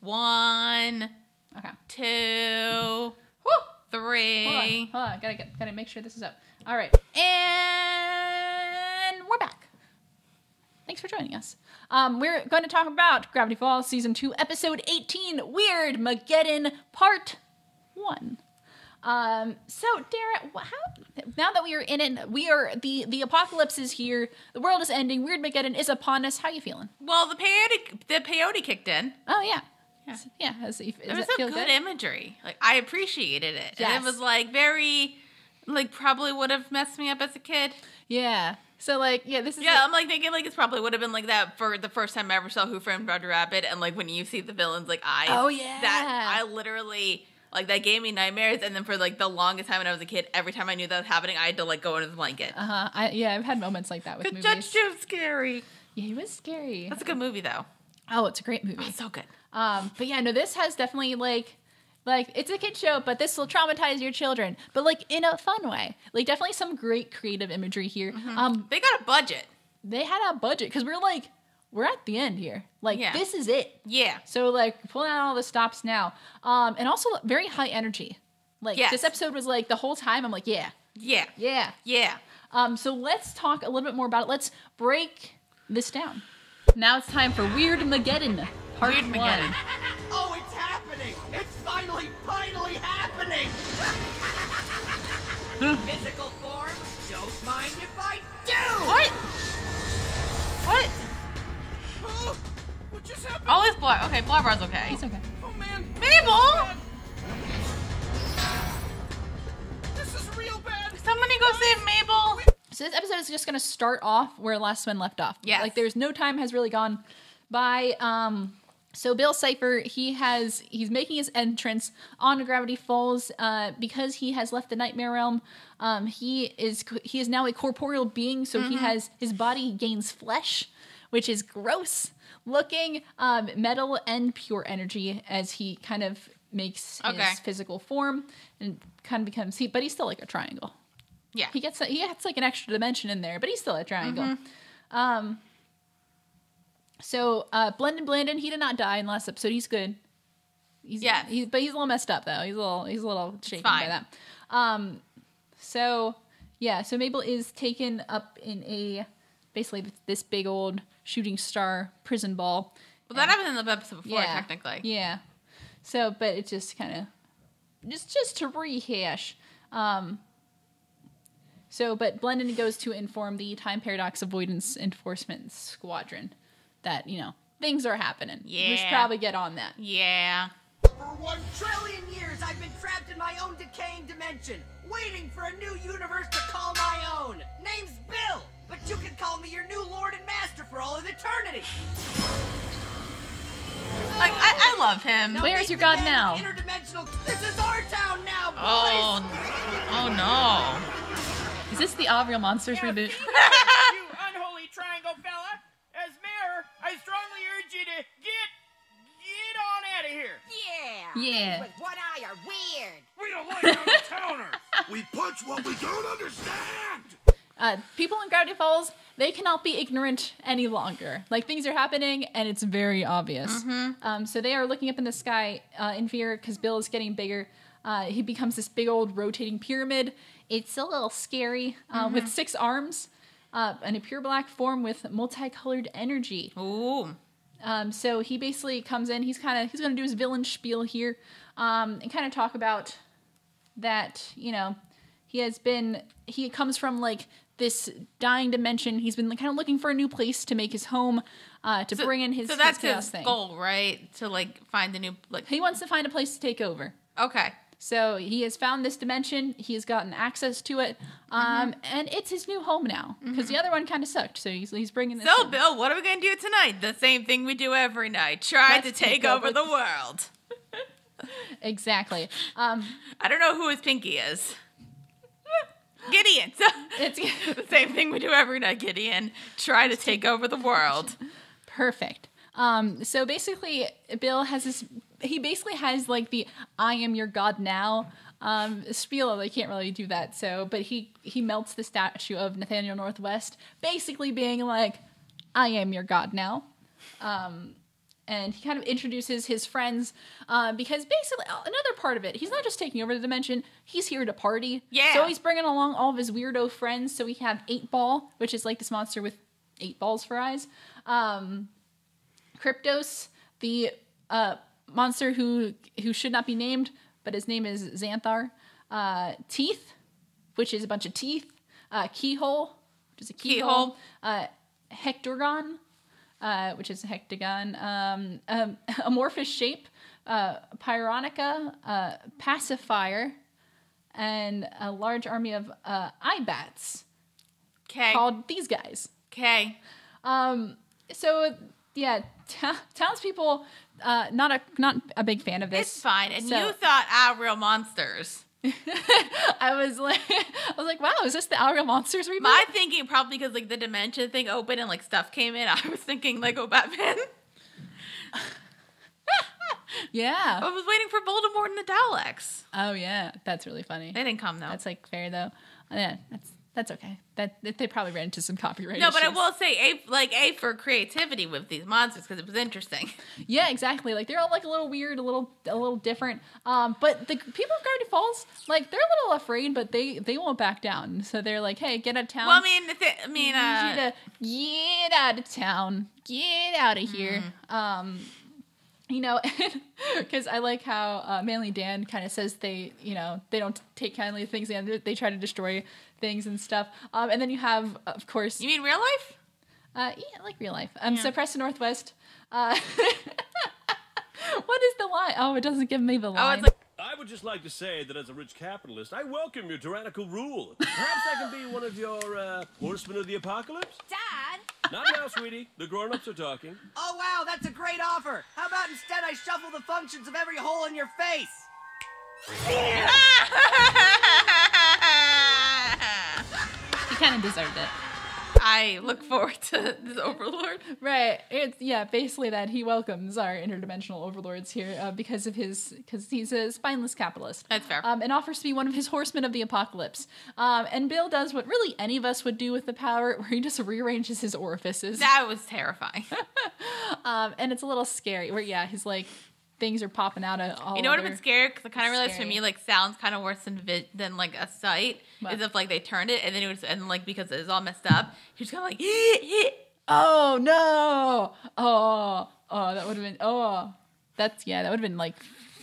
1, Okay. 2, Woo! 3. Hold on. Gotta make sure this is up. All right. And we're back. Thanks for joining us. We're going to talk about Gravity Falls Season 2, Episode 18, Weird Mageddon Part 1. So, Dara, now that we are in it, the apocalypse is here, the world is ending, Weird Mageddon is upon us. How you feeling? Well, the peyote kicked in. Oh, yeah. Yeah. Does It was it some feel good imagery. Like, I appreciated it. Yes. And it was, like, very, like, probably would have messed me up as a kid. Yeah. So, like, yeah, this is... Yeah, I'm, like, thinking, like, it's probably would have been like that for the first time I ever saw Who Framed Roger Rabbit, and, like, when you see the villain's, like, eyes. Oh, yeah. That, I literally... Like, that gave me nightmares, and then for, like, the longest time when I was a kid, every time I knew that was happening, I had to, like, go into the blanket. Uh-huh. I've had moments like that with The movies. Judge too scary. Yeah, he was scary. That's a good movie, though. Oh, it's a great movie. Oh, so good. But yeah, no, this has definitely, like, it's a kid show, but this will traumatize your children. But, like, in a fun way. Like, definitely some great creative imagery here. Mm-hmm. They got a budget. They had a budget, because we're at the end here. Like, This is it. Yeah. So, like, pulling out all the stops now. And also very high energy. Like, Yes. this episode was, like, the whole time, I'm like, yeah. Yeah. Yeah. Yeah. So let's talk a little bit more about it. Let's break this down. Now it's time for Weird Mageddon, Part Weird 1. Mageddon. Oh, it's happening! It's finally happening! Physical form, don't mind if I do! What? What? Oh, what just happened? Oh, it's Blar. Okay, Blarbar's okay. It's okay. Oh, man. Mabel! This is real bad. Somebody go save Mabel. So this episode is just going to start off where last one left off. Yes. Like, there's no time has really gone by. So Bill Cipher, he's making his entrance on Gravity Falls because he has left the Nightmare Realm. He is now a corporeal being, so his body gains flesh, which is gross looking, metal and pure energy as he kind of makes his physical form and kind of becomes but he's still like a triangle. Yeah. He gets like an extra dimension in there, but he's still a triangle. So Blendon Blandon, he did not die in the last episode. He's good. But he's a little messed up though. He's a little shaken by that. So Mabel is taken up in basically this big old shooting star prison ball. Well, that happened in the episode before, technically. Yeah. So, but it just kind of just to rehash. But Blendon goes to inform the Time Paradox Avoidance Enforcement Squadron that, things are happening. Yeah. We should probably get on that. Yeah. For 1 trillion years, I've been trapped in my own decaying dimension, waiting for a new universe to call my own. Name's Bill, but you can call me your new lord and master for all of eternity. Like, I love him. Where's your god now? Interdimensional. This is our town now, boys. Oh no. Is this the Avriel Monsters reboot? You unholy triangle fella! As mayor, I strongly urge you to get on out of here. Yeah. With one eye are weird. We don't like out-of-towners. We punch what we don't understand! People in Gravity Falls, they cannot be ignorant any longer. Like, things are happening, and it's very obvious. So they are looking up in the sky in fear because Bill is getting bigger. He becomes this big old rotating pyramid. It's a little scary with 6 arms and a pure black form with multicolored energy. Ooh. So he basically comes in. He's going to do his villain spiel here and kind of talk about that, he comes from like this dying dimension. He's been kind of looking for a new place to make his home, to bring in his So that's chaos his thing. goal, right? To like find the new He wants to find a place to take over. Okay. So he has found this dimension. He has gotten access to it, and it's his new home now because the other one kind of sucked. So he's bringing this. So in. Bill, what are we gonna do tonight? The same thing we do every night. Try Let's to take over the world. Exactly. I don't know who his pinky is. Gideon. It's The same thing we do every night, Gideon. Try to take over the world. perfect. So basically, Bill has this. He basically has like the "I am your god now" spiel. They can't really do that. So, but he melts the statue of Nathaniel Northwest, basically being like, "I am your god now." and he kind of introduces his friends because basically another part of it, he's not just taking over the dimension, he's here to party. Yeah. So he's bringing along all of his weirdo friends. So we have 8-Ball, which is like this monster with 8 balls for eyes. Kryptos, the monster who should not be named, but his name is Xanthar. Teeth, which is a bunch of teeth. Keyhole, which is a keyhole. Hectorgon, which is a hectagon. Amorphous shape. Pyronica, pacifier, and a large army of eye-bats. Okay. Called these guys. Okay. So yeah, townspeople not a big fan of this. It's fine. And So- you thought real monsters. I was like, wow, is this the Real Monsters reboot? My thinking, probably because like the dimension thing opened and like stuff came in, I was thinking Lego Batman. Yeah. I was waiting for Voldemort and the Daleks. Oh yeah, that's really funny. They didn't come though. That's like fair though. Yeah, that's okay. That they probably ran into some copyright no, but I issues. will say A for creativity with these monsters because it was interesting. Yeah, exactly. Like they're all like a little weird, a little different. But the people of Gravity Falls, like they're a little afraid, but they won't back down. So they're like, hey, get out of town. Well, I We need you to get out of town. Get out of here. You know, because I like how Manly Dan kind of says they don't take kindly to things and they try to destroy things and stuff. And then you have, of course, You mean real life? yeah, like real life. So Preston Northwest. What is the line? Oh, it doesn't give me the line. Oh, it's like I would just like to say that as a rich capitalist, I welcome your tyrannical rule. Perhaps I can be one of your horsemen of the apocalypse? Dad? Not now, sweetie. The grown-ups are talking. Oh, wow, that's a great offer. How about instead I shuffle the functions of every hole in your face? He kind of deserved it. I look forward to this Overlord. Right. It's basically that he welcomes our interdimensional overlords here because he's a spineless capitalist. That's fair. And offers to be one of his horsemen of the apocalypse. And Bill does what really any of us would do with the power, where he just rearranges his orifices. That was terrifying. And it's a little scary. Where he's like things are popping out of all. You know what would over. have been scary? Because I kind of realized for Scary. me, like, sounds kind of worse than like a sight. What? Is if like they turned it and then it was and like because it was all messed up, he was kind of like Oh no! Oh, that would have been. Oh, that would have been like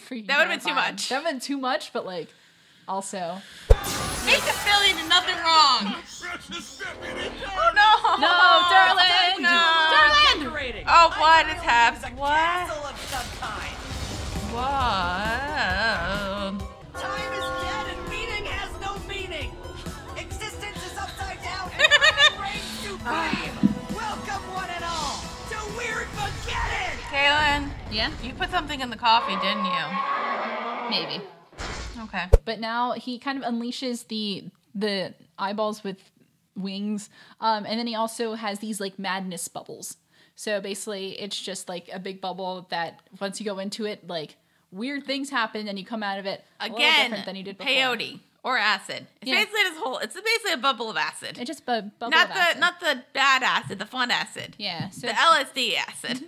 freaking. That would've been too terrifying. much. That would have been too much, but like also. Make a billion and nothing wrong. Precious Stephanie! Oh no! No, Darland! No. Darland! Decorating. Oh, what I is know happening? it was a What? castle of some kind. What? Time is dead and meaning has no meaning. Existence is upside down and time reigns supreme. Welcome one and all to Weird Mageddon! Kaylin, Yeah, you put something in the coffee, didn't you? maybe. Okay. But now he kind of unleashes the eyeballs with wings, and then he also has these like madness bubbles. So basically, it's just like a big bubble that once you go into it, like weird things happen, and you come out of it a little Again, different than you did before. peyote or acid. It's Yeah. basically this whole. It's basically a bubble of acid. It's just a bubble Not of the acid. not the bad acid, the fun acid. Yeah. So The LSD acid.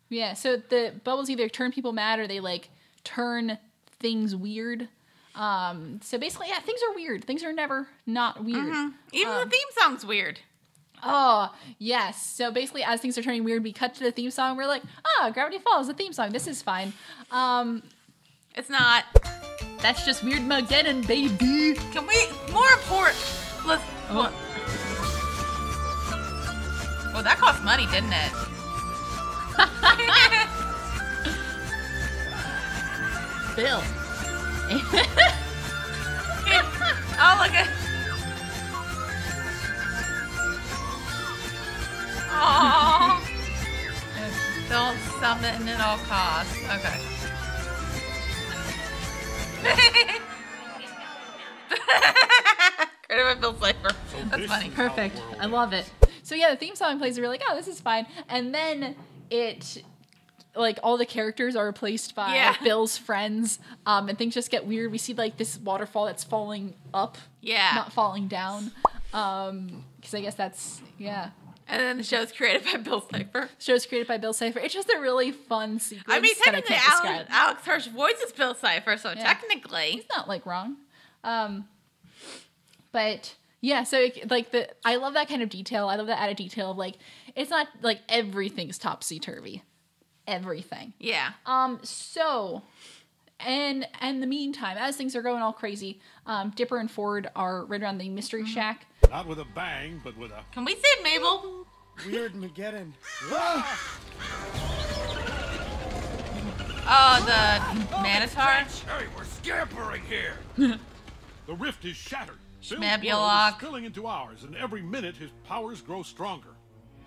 yeah. So the bubbles either turn people mad or they like turn things weird. So basically, yeah, things are weird. Things are never not weird. Even the theme song's weird. Oh, yes. So basically, as things are turning weird, we cut to the theme song. We're like, Gravity Falls, the theme song. This is fine. It's not. That's just Weird Mageddon, baby. Can we more important? Let's. Oh. Well, that cost money, didn't it? Bill. Oh, look at. Aww. Don't summon at all costs. Okay. Credit by Bill Cipher. That's funny. Perfect. I love it. So yeah, the theme song plays. And we're like, oh, this is fine. And then it, like, all the characters are replaced by Yeah. Bill's friends, and things just get weird. We see like this waterfall that's falling up, Yeah. not falling down. Because I guess that's And then the show's created by Bill Cipher. Show's created by Bill Cipher. It's just a really fun sequence. I mean, that I technically, can't describe. Alex Hirsch voices Bill Cipher, so Yeah. technically. He's not like wrong. But yeah, so like I love that kind of detail. I love that added detail of like it's not like everything's topsy turvy. Everything. Yeah. So and in the meantime, as things are going all crazy, Dipper and Ford are right around the mystery shack. Not with a bang, but with a... Can we save Mabel? Weird Mageddon. Oh, the Manitar? Hey, we're scampering here! The rift is shattered. Bill's world Schmabulok. is spilling into ours, and every minute his powers grow stronger.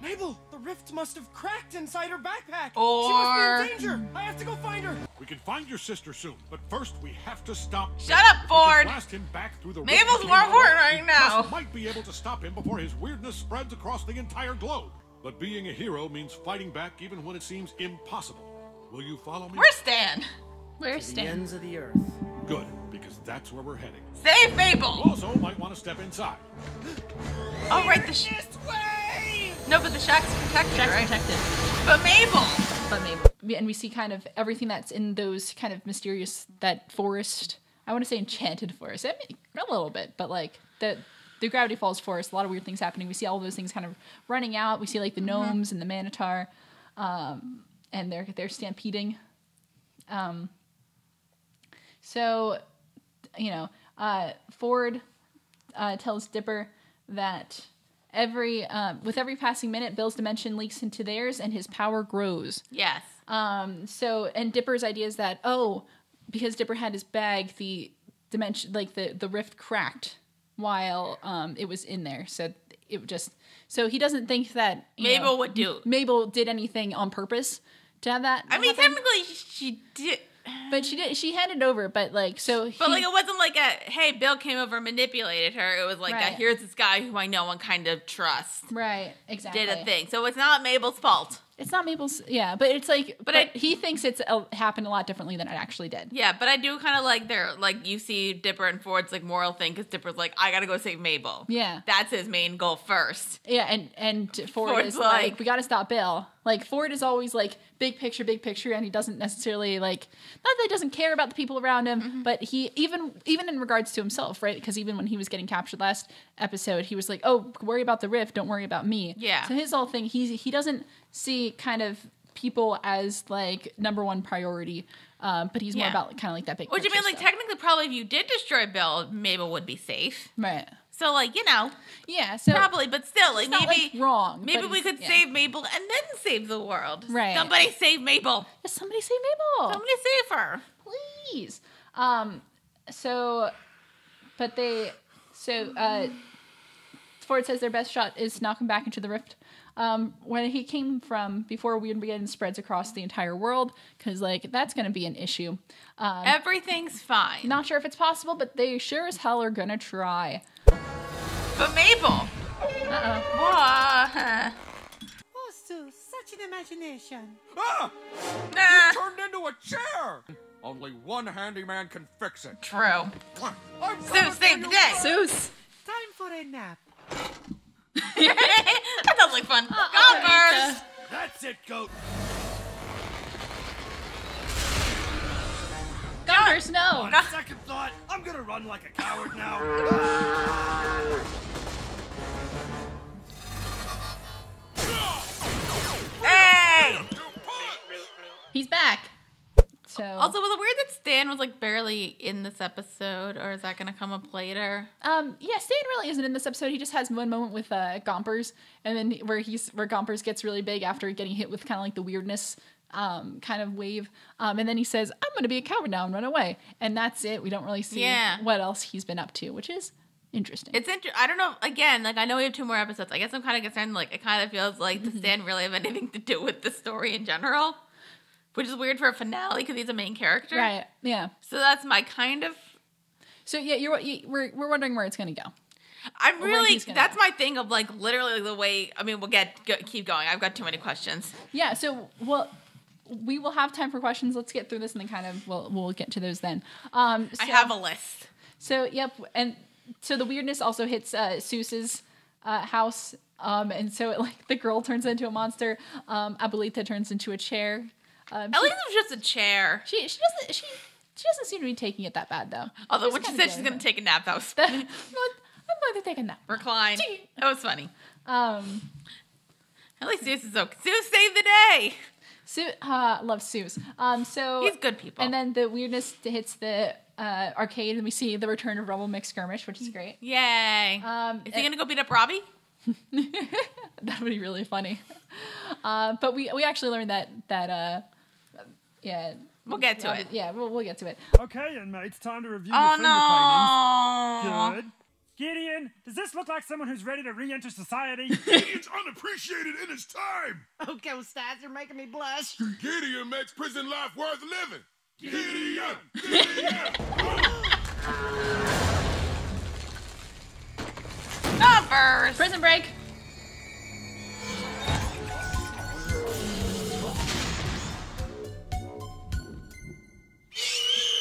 Mabel, the rift must have cracked inside her backpack. Or- She must be in danger. I have to go find her. We can find your sister soon, but first we have to stop. Shut Bill. up, We can Ford. blast him back through the Mabel's rift more between important our- right now. We just might be able to stop him before his weirdness spreads across the entire globe. But being a hero means fighting back even when it seems impossible. Will you follow me? Where's Stan? Where's The Stan? ends of the earth. Good, because that's where we're heading. Save You Mabel! also might want to step inside. Oh, right, the This way! No, but the shack's protected, Shack's right? protected. But Mabel! But maybe. And we see kind of everything that's in those kind of mysterious, that forest. I want to say enchanted forest. I mean, a little bit, but like the Gravity Falls forest, a lot of weird things happening. We see all those things kind of running out. We see like the gnomes and the Manitar, and they're stampeding. So, you know, Ford tells Dipper that with every passing minute, Bill's dimension leaks into theirs, and his power grows. Yes. So, and Dipper's idea is that, because Dipper had his bag, the dimension, like the rift cracked while it was in there. So it just, so he doesn't think that Mabel would do. Mabel did anything on purpose to have that. I mean, happen. technically, she did. But she handed over. But like, so But like, it wasn't like a, hey, Bill came over and manipulated her. It was like, Right. here's this guy who I know and kind of trust. right, exactly. Did a thing. So it's not Mabel's fault. It's not Mabel's, yeah, but it's like, but I- he thinks it's happened a lot differently than it actually did. Yeah, but I do kind of like you see Dipper and Ford's like moral thing because Dipper's like, I gotta go save Mabel. Yeah. That's his main goal first. Yeah, and Ford Ford's is like, like- we got to stop Bill. Like, Ford is always like, big picture, and he doesn't necessarily like, not that he doesn't care about the people around him, but he, even in regards to himself, right? Because even when he was getting captured last episode, he was like, oh, worry about the rift, don't worry about me. Yeah. So his whole thing, he doesn't see kind of people as like number one priority, but he's more Yeah. about kind of like that big Which I picture mean, like, stuff. technically, probably if you did destroy Bill, Mabel would be safe. Right. So, like, you know, Yeah, so probably, but still, like, it's not, maybe like, wrong. maybe but we he's- could yeah. save Mabel and then save the world. Right. Somebody save Mabel. Yeah, somebody save Mabel. Somebody save her. Please. Ford says their best shot is to knock him back into the rift. Where he came from before Weird Mageddon spreads across the entire world, because like that's going to be an issue. Everything's fine. Not sure if it's possible, but they sure as hell are going to try. But Mabel. What? Oh, Sue, such an imagination. Ah! Nah. Turned into a chair! Only one handyman can fix it. True. I'm Sue saved the day. Zeus. Time for a nap. That sounds like fun. Gompers. That's it, goat. Gompers, no. On second thought, I'm gonna run like a coward now. Hey. He's back. So Also, was it weird that Stan was like barely in this episode, or is that going to come up later? yeah, Stan really isn't in this episode. He just has one moment with Gompers, and then where Gompers gets really big after getting hit with kind of like the weirdness kind of wave, and then he says, "I'm going to be a coward now and run away," and that's it. We don't really see what else he's been up to, which is interesting. It's I don't know. Again, like I know we have 2 more episodes. I guess I'm kind of concerned. Like it kind of feels like does Stan really have anything to do with the story in general? Which is weird for a finale because he's a main character. Right? Yeah. So that's my kind of. So yeah, we're wondering where it's going to go. I'm where really. he's gonna That's go. my thing of like literally the way. I mean, we'll keep going. I've got too many questions. Yeah. So we will have time for questions. Let's get through this and then kind of we'll get to those then. I have a list. So yep, and so the weirdness also hits Seuss's house. And so the girl turns into a monster. Abuelita turns into a chair. At least it was just a chair. She doesn't seem to be taking it that bad though. Although She's when she kinda said she's dealing going to take a nap, that was with it. I'm going to take a nap. recline. That was funny. At least Zeus is okay. Zeus saved the day. Love Zeus. So He's good people. And then the weirdness hits the arcade, and we see the return of Rebel Mix Skirmish, which is great. Yay. Is he going to go beat up Robbie? That would be really funny. But we actually learned that yeah. We'll get to it. Yeah, we'll get to it. Okay, inmates, time to review Oh, your finger no. paintings. Good. Gideon, does this look like someone who's ready to re-enter society? Gideon's unappreciated in his time. Oh, Ghost Eyes, you're making me blush. Gideon makes prison life worth living. Gideon! Gideon! Numbers. Prison break.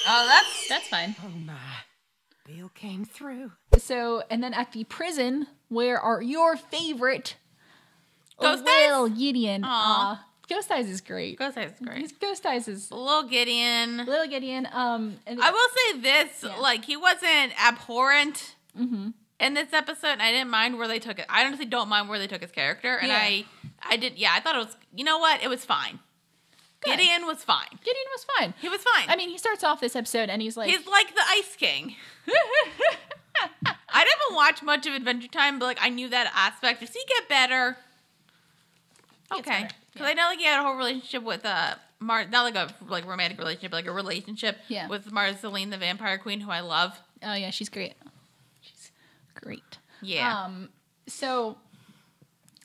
Oh, That's fine. Oh, my. Bill came through. So, and then at the prison, where are your favorite Ghost Will Eyes? Gideon? Aw. Ghost Eyes is great. Ghost Eyes is great. Ghost Eyes is Little Gideon. little Gideon. And I will say this, Yeah. like, he wasn't abhorrent in this episode, and I didn't mind where they took it. I honestly don't mind where they took his character, and Yeah. I thought it was, you know what? It was fine. Good. Gideon was fine. Gideon was fine. He was fine. I mean, he starts off this episode and he's like, He's like the Ice King. I didn't watch much of Adventure Time, but, like, I knew that aspect. Does he get better? Gets Okay. better, Because I know, like, he had a whole relationship with, not like a, like, romantic relationship, but, like, a relationship Yeah. with Marceline, the Vampire Queen, who I love. oh yeah, she's great. She's great. Yeah.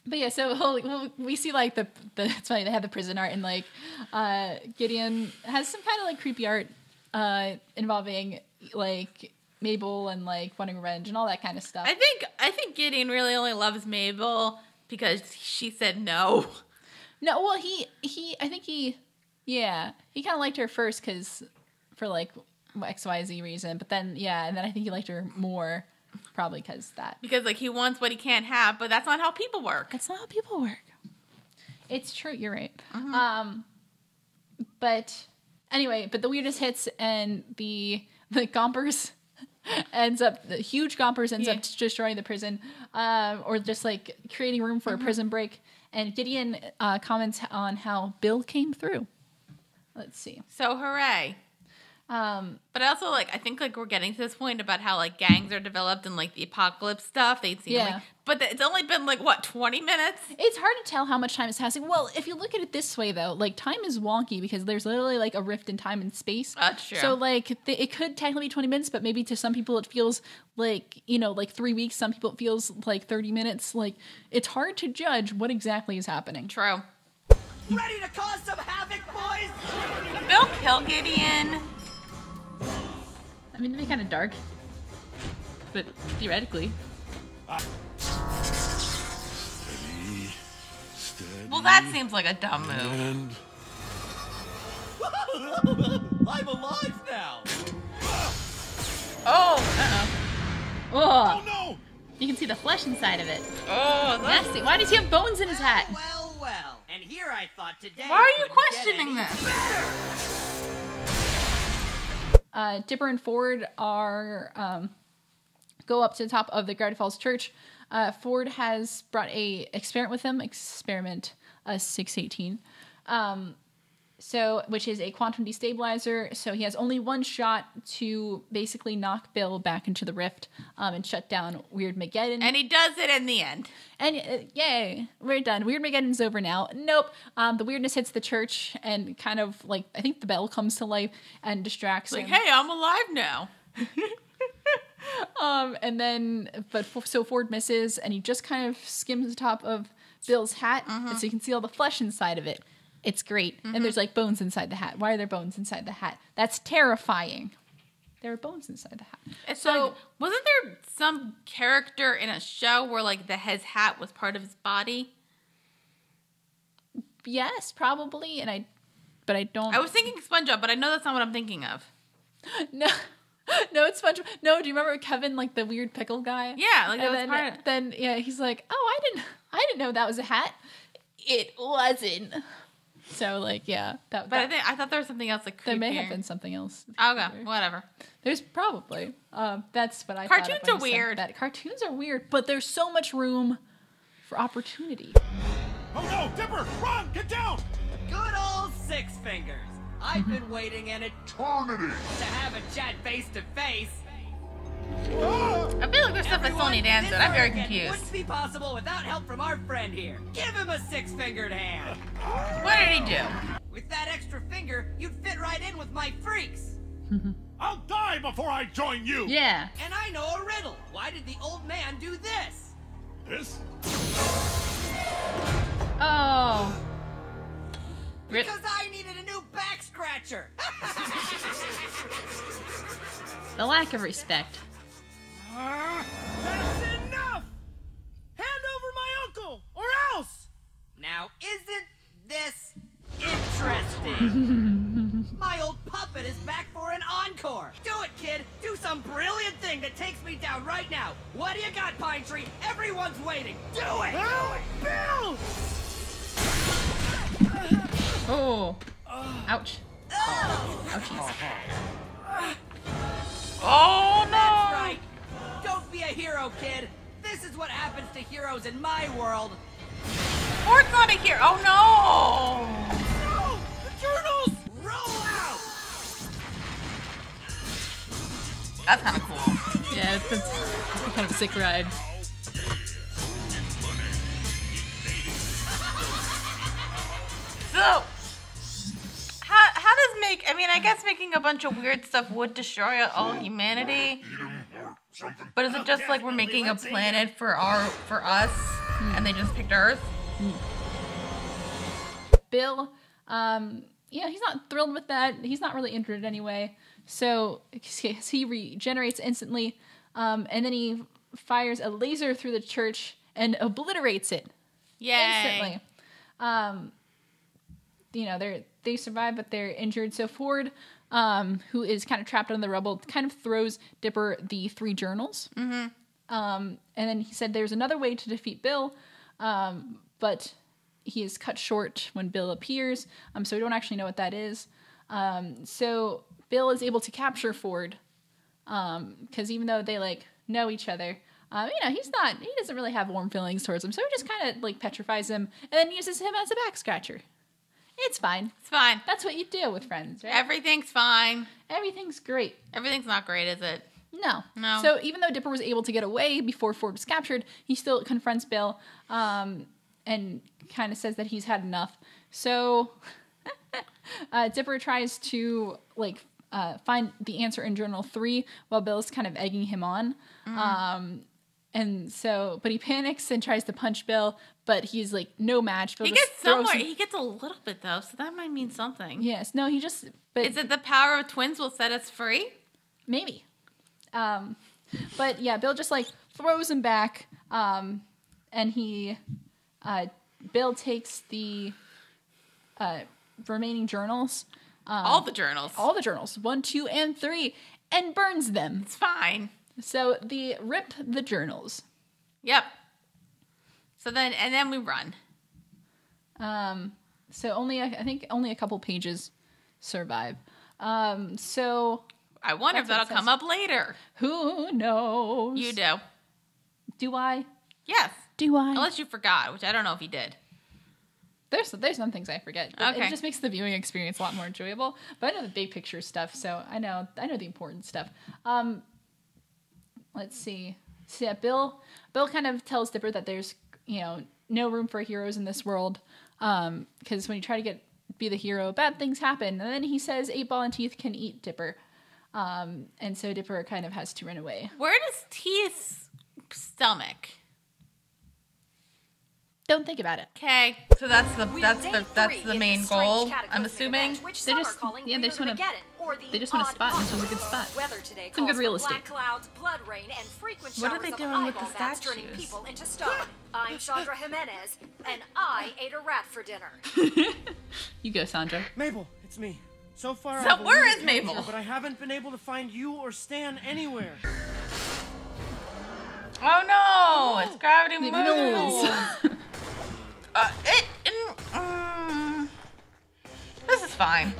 But yeah, so we see like the it's funny, they have the prison art, and like Gideon has some kind of like creepy art involving like Mabel and like wanting revenge and all that kind of stuff. I think Gideon really only loves Mabel because she said no. No, well I think he kind of liked her first because for like XYZ reason, but then and then I think he liked her more probably because that. Because, like, he wants what he can't have, but that's not how people work. That's not how people work. It's true. You're right. Mm-hmm. But anyway, the weirdness hits, and the Gompers the huge Gompers ends up destroying the prison, or just like creating room for a prison break. And Gideon comments on how Bill came through. Let's see. So, hooray. But I also, like, I think, like, we're getting to this point about how, like, gangs are developed and, like, the apocalypse stuff. They'd seen, Yeah. like, but it's only been, like, what, 20 minutes? It's hard to tell how much time is passing. Well, if you look at it this way, though, like, time is wonky because there's literally, like, a rift in time and space. That's true. So, like, it could technically be 20 minutes, but maybe to some people it feels like, you know, like 3 weeks. Some people it feels like 30 minutes. Like, it's hard to judge what exactly is happening. True. Ready to cause some havoc, boys? Did Bill kill Gideon? I mean, it'd be kind of dark, but theoretically. Well, that seems like a dumb move. And I'm alive now. Oh, Oh, no! you can see the flesh inside of it. Oh, that's... Nasty. Why does he have bones in his hat? Well. And here I thought today. Why are you couldn't get questioning any this? Dipper and Ford are go up to the top of the Gravity Falls Church. Ford has brought a experiment with him, experiment 618, which is a quantum destabilizer. So he has only one shot to basically knock Bill back into the rift and shut down Weirdmageddon. And he does it in the end. And yay, we're done. Weirdmageddon's over now. Nope. The weirdness hits the church and kind of like, I think the bell comes to life and distracts It's like, him. hey, I'm alive now. And then, so Ford misses, and he just kind of skims the top of Bill's hat, and so you can see all the flesh inside of it. It's great. And there's like bones inside the hat. Why are there bones inside the hat? That's terrifying. There are bones inside the hat. It's so, wasn't there some character in a show where, like, his hat was part of his body? Yes, probably. But I don't. I was thinking SpongeBob, but I know that's not what I'm thinking of. No. No, it's SpongeBob. No, do you remember Kevin, like the weird pickle guy? Yeah, like that was And part of it. then yeah, he's like, oh, I didn't know that was a hat. It wasn't. So like, yeah, But I thought there was something else like there creepier. may have been something else. Okay, whatever. There's probably. That's what I Cartoons thought of when are you said weird. that. Cartoons are weird, but there's so much room for opportunity. Oh no, Dipper, run, get down! Good old Six Fingers. I've been waiting an eternity to have a chat face to face. I feel like there's stuff I still need answered. I'm very confused. Wouldn't be possible without help from our friend here. Give him a six-fingered hand. What did he do? With that extra finger, you'd fit right in with my freaks. I'll die before I join you! Yeah. And I know a riddle. Why did the old man do this? This? Oh. Because I needed a new back scratcher. The lack of respect. That's enough! Hand over my uncle, or else! Now, isn't this interesting? My old puppet is back for an encore. Do it, kid. Do some brilliant thing that takes me down right now. What do you got, Pine Tree? Everyone's waiting. Do it! Oh, Bill! Oh. Ouch. Ouchies. Oh That's no! right. Don't be a hero, kid. This is what happens to heroes in my world. Ford's not a hero. Oh no! No! The journals! Roll out! That's kind of cool. Yeah, that's kind of a sick ride. So, how does I mean, I guess making a bunch of weird stuff would destroy all humanity. But is it just like we're making a planet for us, and they just picked Earth? Bill, he's not thrilled with that. He's not really injured anyway. So he regenerates instantly, and then he fires a laser through the church and obliterates it Yay! instantly. They survive, but they're injured. So Ford, who is kind of trapped on the rubble, kind of throws Dipper the 3 journals. Mm-hmm. And then he said there's another way to defeat Bill, but he is cut short when Bill appears. So we don't actually know what that is. So Bill is able to capture Ford, because even though they know each other, he doesn't really have warm feelings towards him. So he just kind of petrifies him and then uses him as a back scratcher. It's fine. It's fine. That's what you do with friends, right? Everything's fine. Everything's great. Everything's not great, is it? No. No. So even though Dipper was able to get away before Ford was captured, he still confronts Bill, and kind of says that he's had enough. So Dipper tries to find the answer in Journal 3 while Bill's kind of egging him on. But he panics and tries to punch Bill, but he's no match. Bill He just gets throws somewhere. him- He gets a little bit though, so that might mean something. Yes. No, he just. But Is it the power of twins will set us free? maybe. But yeah, Bill just throws him back, and he, Bill takes the remaining journals, All the journals. 1, 2, and 3, and burns them. It's fine. So rip the journals. Yep. So then we run. So I think only a couple pages survive. So I wonder if That's that'll what it come says. up later. who knows? You do. Do I? Yes. Do I? Unless you forgot, which I don't know if you did. There's some things I forget. But Okay. It just makes the viewing experience a lot more enjoyable. But I know the big picture stuff, so I know the important stuff. Let's see. So yeah, Bill kind of tells Dipper that there's no room for heroes in this world, because when you try to be the hero, bad things happen. And then he says 8-Ball and Teeth can eat Dipper, and so Dipper kind of has to run away. Where does Teeth's stomach? Don't think about it. Okay, so that's the main goal. I'm assuming. They just want to spot. This was a good spot. Some good real estate. Clouds, blood rain, and frequent What are showers they of doing with the eyeball bats turning statues? people into stone. I'm Chandra Jimenez, and I ate a rat for dinner. You go, Sandra. Mabel, it's me. So far, So I've where eluded is Mabel? capture, but I haven't been able to find you or Stan anywhere. Oh no! It's gravity The moles. This is fine.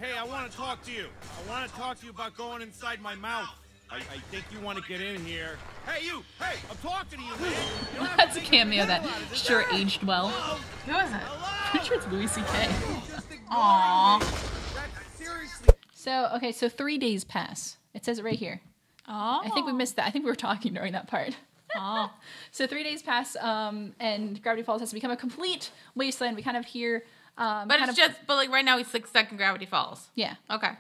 Hey, I want to talk to you. I want to talk to you about going inside my mouth. I think you want to get in here. Hey, you! Hey, I'm talking to you, man! You don't have to That's a make cameo big that deal out of this. sure aged well. Who is it? Pretty sure it's Louis C.K. Just ignore Aww. me. That's seriously. So 3 days pass. It says it right here. Oh. I think we missed that. I think we were talking during that part. Oh. So 3 days pass, and Gravity Falls has become a complete wasteland. We kind of hear, But kind it's of- just, but like right now he's like stuck in Gravity Falls. yeah, Okay.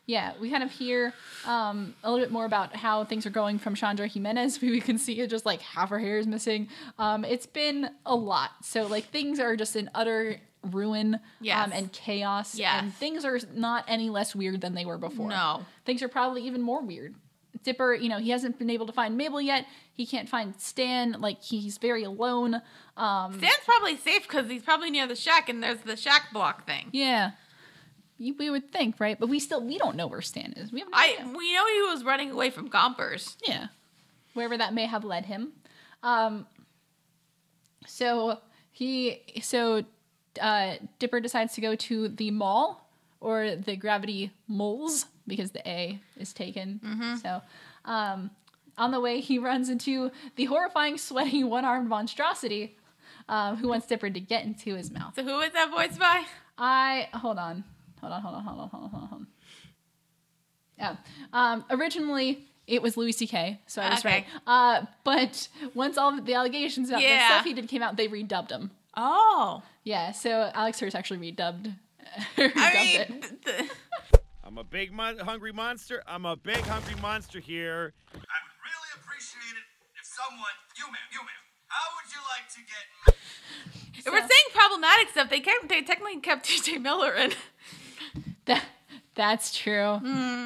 yeah. We kind of hear a little bit more about how things are going from Chandra Jimenez. We can see just like half her hair is missing. It's been a lot. So like things are just in utter ruin, Yes. and chaos. Yes. And things are not any less weird than they were before. No. Things are probably even more weird. Dipper, he hasn't been able to find Mabel yet. He can't find Stan. Like, he's very alone. Stan's probably safe because he's probably near the shack and there's the shack block thing. Yeah. We would think, right? But we don't know where Stan is. We have no idea. We know he was running away from Gompers. Yeah. Wherever that may have led him. Dipper decides to go to the mall or the Gravity Moles because the A is taken. Mm-hmm. So, on the way, he runs into the horrifying, sweaty, one-armed monstrosity who wants Dipper to get into his mouth. So who is that voiced by? Hold on. Yeah. Originally, it was Louis C.K., so I was Okay. right. But once all of the allegations about the Yeah. stuff he did came out, they redubbed him. Oh. Yeah, so Alex Hirsch actually redubbed I it. mean, I'm a big hungry monster. I'm a big hungry monster here. I would really appreciate it if someone, you ma'am, how would you like to get... if we're saying problematic stuff, they technically kept T.J. Miller in. That's true.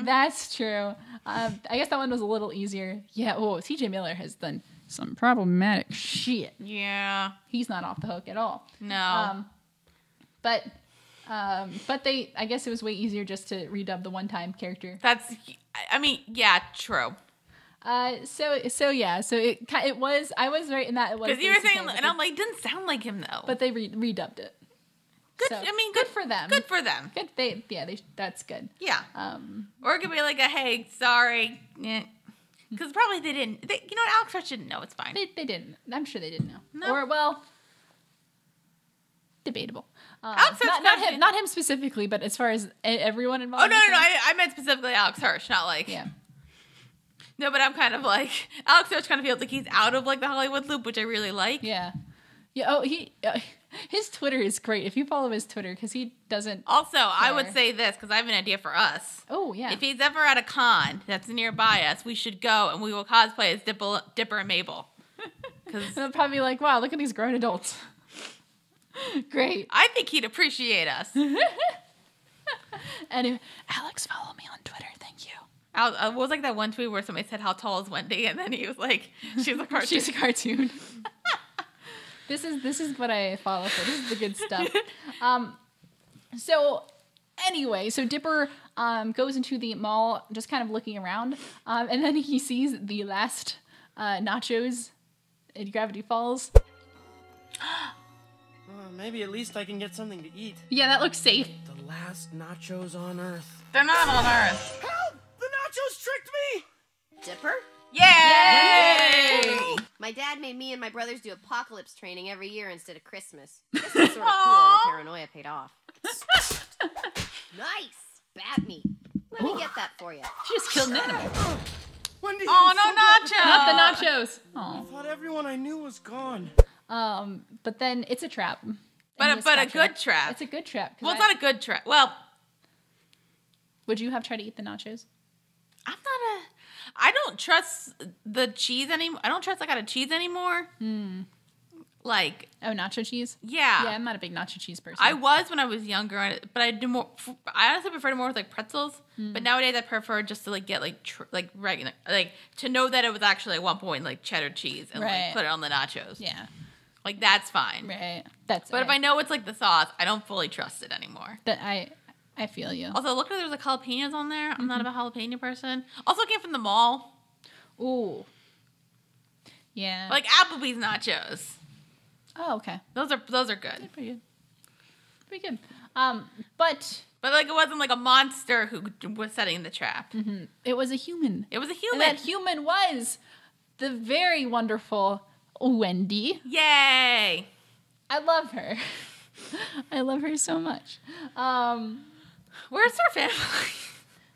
That's true. I guess that one was a little easier. Yeah, TJ Miller has done some problematic shit. Yeah. He's not off the hook at all. No. But I guess it was way easier just to redub the one-time character. Yeah, true. So it was. I was right in that it was. Because you were Louis saying, CK, but and I'm like, it didn't sound like him though. but they redubbed it. good. so, Good for them. Good for them. Good. That's good. Yeah. Or it could be like a hey, sorry. Because probably they didn't. You know what? Alex Hirsch didn't know. It's fine. They didn't. I'm sure they didn't know. No. Or well, debatable. Alex Hirsch Not him specifically, but as far as everyone involved. Oh no. I meant specifically Alex Hirsch, not like. Yeah. No, but I'm kind of like Alex Hirsch kind of feels like he's out of like the Hollywood loop, which I really like. Yeah. Yeah. Oh, his Twitter is great. If you follow his Twitter, because he doesn't. Also, I would Fair. say this because I have an idea for us. Oh yeah. If he's ever at a con that's nearby us, we should go and we will cosplay as Dipper and Mabel. Because They'll probably be like, wow, look at these grown adults. Great. I think he'd appreciate us. Anyway, Alex, follow me on Twitter. Thank you. What was like that one tweet where somebody said, "How tall is Wendy?" and then he was like, "She's a cartoon." She's a cartoon. This is what I follow for. This is the good stuff. So anyway, Dipper goes into the mall, just kind of looking around, and then he sees the last nachos in Gravity Falls. Maybe at least I can get something to eat. Yeah, that looks safe. The last nachos on Earth. They're not on Earth. Help! The nachos tricked me! Dipper? Yay! My dad made me and my brothers do apocalypse training every year instead of Christmas. This is sort of cool. The paranoia paid off. Nice! Bat meat. Let me get that for you. She just killed an animal. Wendy, Oh I'm no, so glad- nacho! Not the nachos. I thought everyone I knew was gone. But then it's a trap. But And a he has good trap. It's a good trap. 'Cause Well, it's not a good trap. Well, Would you have tried to eat the nachos? I don't trust the cheese anymore. I don't trust I got a cheese anymore. Like, Oh, nacho cheese? yeah. Yeah, I'm not a big nacho cheese person. I was when I was younger, but I do more. I honestly prefer to more with like pretzels. But nowadays, I prefer just to like get like regular, like to know that it was actually at one point like cheddar cheese and Right. like put it on the nachos. Yeah. Like that's fine. Right. That's But if I know it's like the sauce, I don't fully trust it anymore. that I feel you. Also, it looked like there was like jalapenos on there. I'm not a jalapeno person. Also came from the mall. Ooh. Yeah. Like Applebee's nachos. Oh, okay. Those are good. Pretty good. Pretty good. But like it wasn't like a monster who was setting the trap. it was a human. It was a And human. that human was the very wonderful Wendy. Yay! I love her. I love her so much. Where's her family?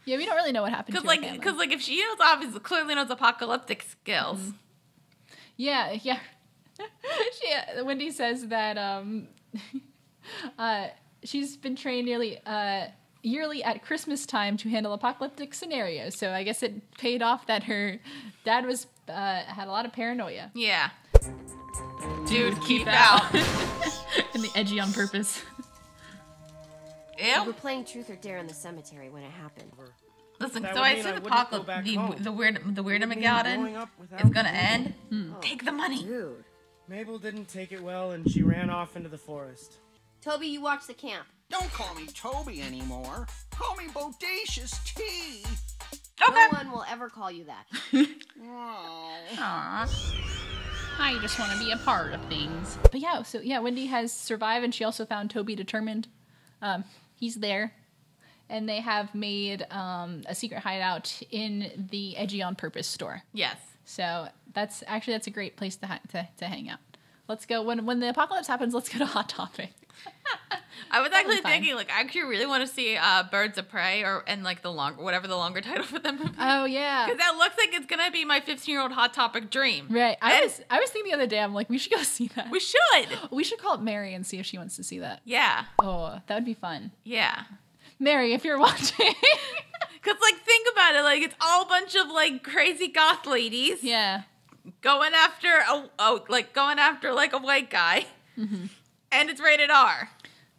Yeah, we don't really know what happened to her family. Because like if she clearly knows apocalyptic skills. Yeah. Wendy says that she's been trained yearly at Christmas time to handle apocalyptic scenarios. So I guess it paid off that her dad was had a lot of paranoia. Yeah. Dude, keep out. And the edgy on purpose. We were playing Truth or Dare in the cemetery when it happened. Listen, That so would I mean said I wouldn't go back home. the weird growing Armageddon up without is gonna you. end. Take the money. Dude. Mabel didn't take it well, and she ran off into the forest. Toby, you watch the camp. Don't call me Toby anymore. Call me Bodacious T. Okay. No one will ever call you that. Aww. I just want to be a part of things. But yeah, Wendy has survived, and she also found Toby determined. He's there. And they have made a secret hideout in the Edgy on Purpose store. Yes. So that's a great place to hang out. Let's go when the apocalypse happens. Let's go to Hot Topic. I was actually thinking, like, I actually really want to see Birds of Prey and like whatever the longer title for them would be. Oh yeah, because that looks like it's gonna be my 15-year-old Hot Topic dream. Right. I was thinking the other day. I'm like, we should go see that. We should. We should call up Mary and see if she wants to see that. Yeah. Oh, that would be fun. Yeah. Mary, if you're watching. Because, like, think about it. Like, it's all a bunch of, like, crazy goth ladies. Yeah. Going after like a white guy. Mm-hmm. And it's rated R.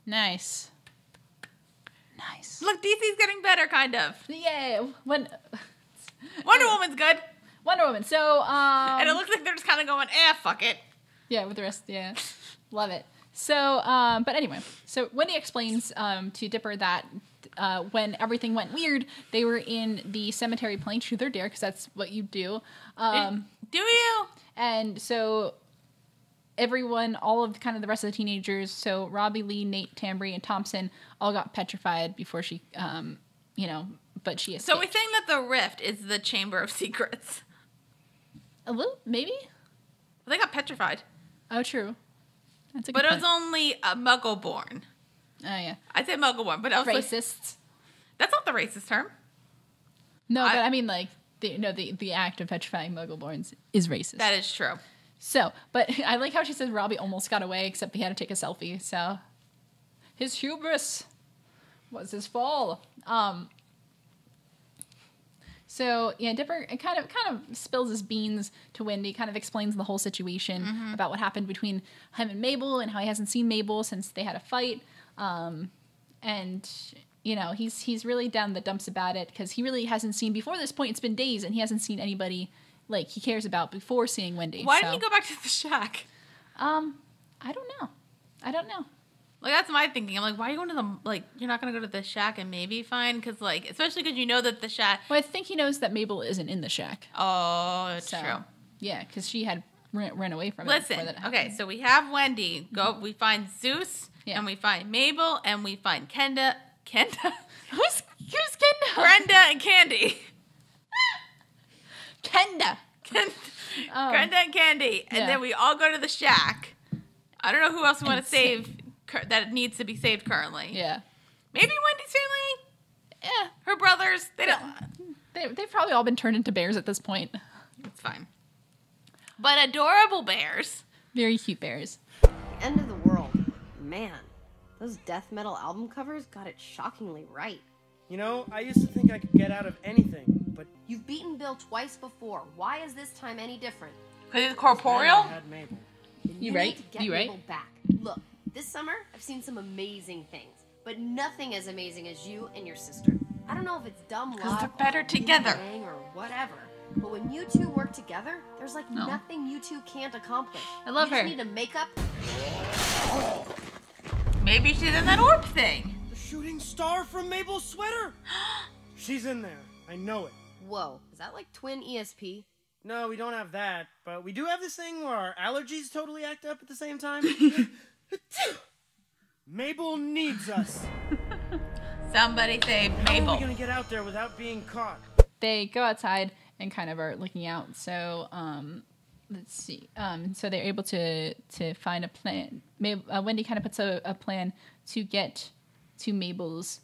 Nice. Look, DC's getting better, kind of. Yeah. Wonder Woman's good. Wonder Woman. So, and it looks like they're just kind of going, fuck it. Yeah, with the rest, yeah. Love it. So, but anyway, so Wendy explains to Dipper that when everything went weird, they were in the cemetery playing Truth or Dare, because that's what you do. Do you? And so everyone, all of kind of the rest of the teenagers, so Robbie, Lee, Nate, Tambry, and Thompson all got petrified before she, but she escaped. So we're saying that the rift is the Chamber of Secrets. A little, maybe? They got petrified. Oh, true. That's a good But it point. was only Muggle-born. Oh, yeah. I said Muggle-born, but I was racists. That's not the racist term. No, but I mean, like, the act of petrifying Muggle-borns is racist. That is true. So, but I like how she said Robbie almost got away, except he had to take a selfie. So, his hubris was his fall. So yeah, Dipper kind of spills his beans to Wendy, kind of explains the whole situation about what happened between him and Mabel and how he hasn't seen Mabel since they had a fight. And he's really down the dumps about it because he really hasn't seen before this point. It's been days and he hasn't seen anybody like he cares about before seeing Wendy. Why didn't he go back to the shack? I don't know. Like, that's my thinking. I'm like, why are you going to you're not going to go to the shack and maybe find, because, like, especially because you know that the shack... Well, I think he knows that Mabel isn't in the shack. Oh, it's true. Yeah, because she had ran away from it. Listen, okay, so we have Wendy. We find Zeus, and we find Mabel, and we find Kenda? Who's Kenda? Brenda and Candy. Kenda. Brenda and Candy. And then we all go to the shack. I don't know who else we want to save that needs to be saved currently. Yeah. Maybe Wendy's family? Yeah. Her brothers? They don't... They've probably all been turned into bears at this point. It's fine. But adorable bears. Very cute bears. End of the world. Man, those death metal album covers got it shockingly right. You know, I used to think I could get out of anything, but... You've beaten Bill twice before. Why is this time any different? Because he's corporeal? I had Mabel. You right? Need to get Mabel back. Look, this summer, I've seen some amazing things, but nothing as amazing as you and your sister. I don't know if it's dumb love, because they're better together, or whatever. But when you two work together, there's like nothing you two can't accomplish. I love her. You just need to make up. Maybe she's in that orb thing. shooting star from Mabel's sweater. She's in there. I know it. Whoa, is that like twin ESP? No, we don't have that, but we do have this thing where our allergies totally act up at the same time. Mabel needs us. Somebody save How Mabel. are we gonna get out there without being caught? They go outside and kind of are looking out. So let's see. So they're able to find a plan. Wendy kind of puts a plan to get to Mabel's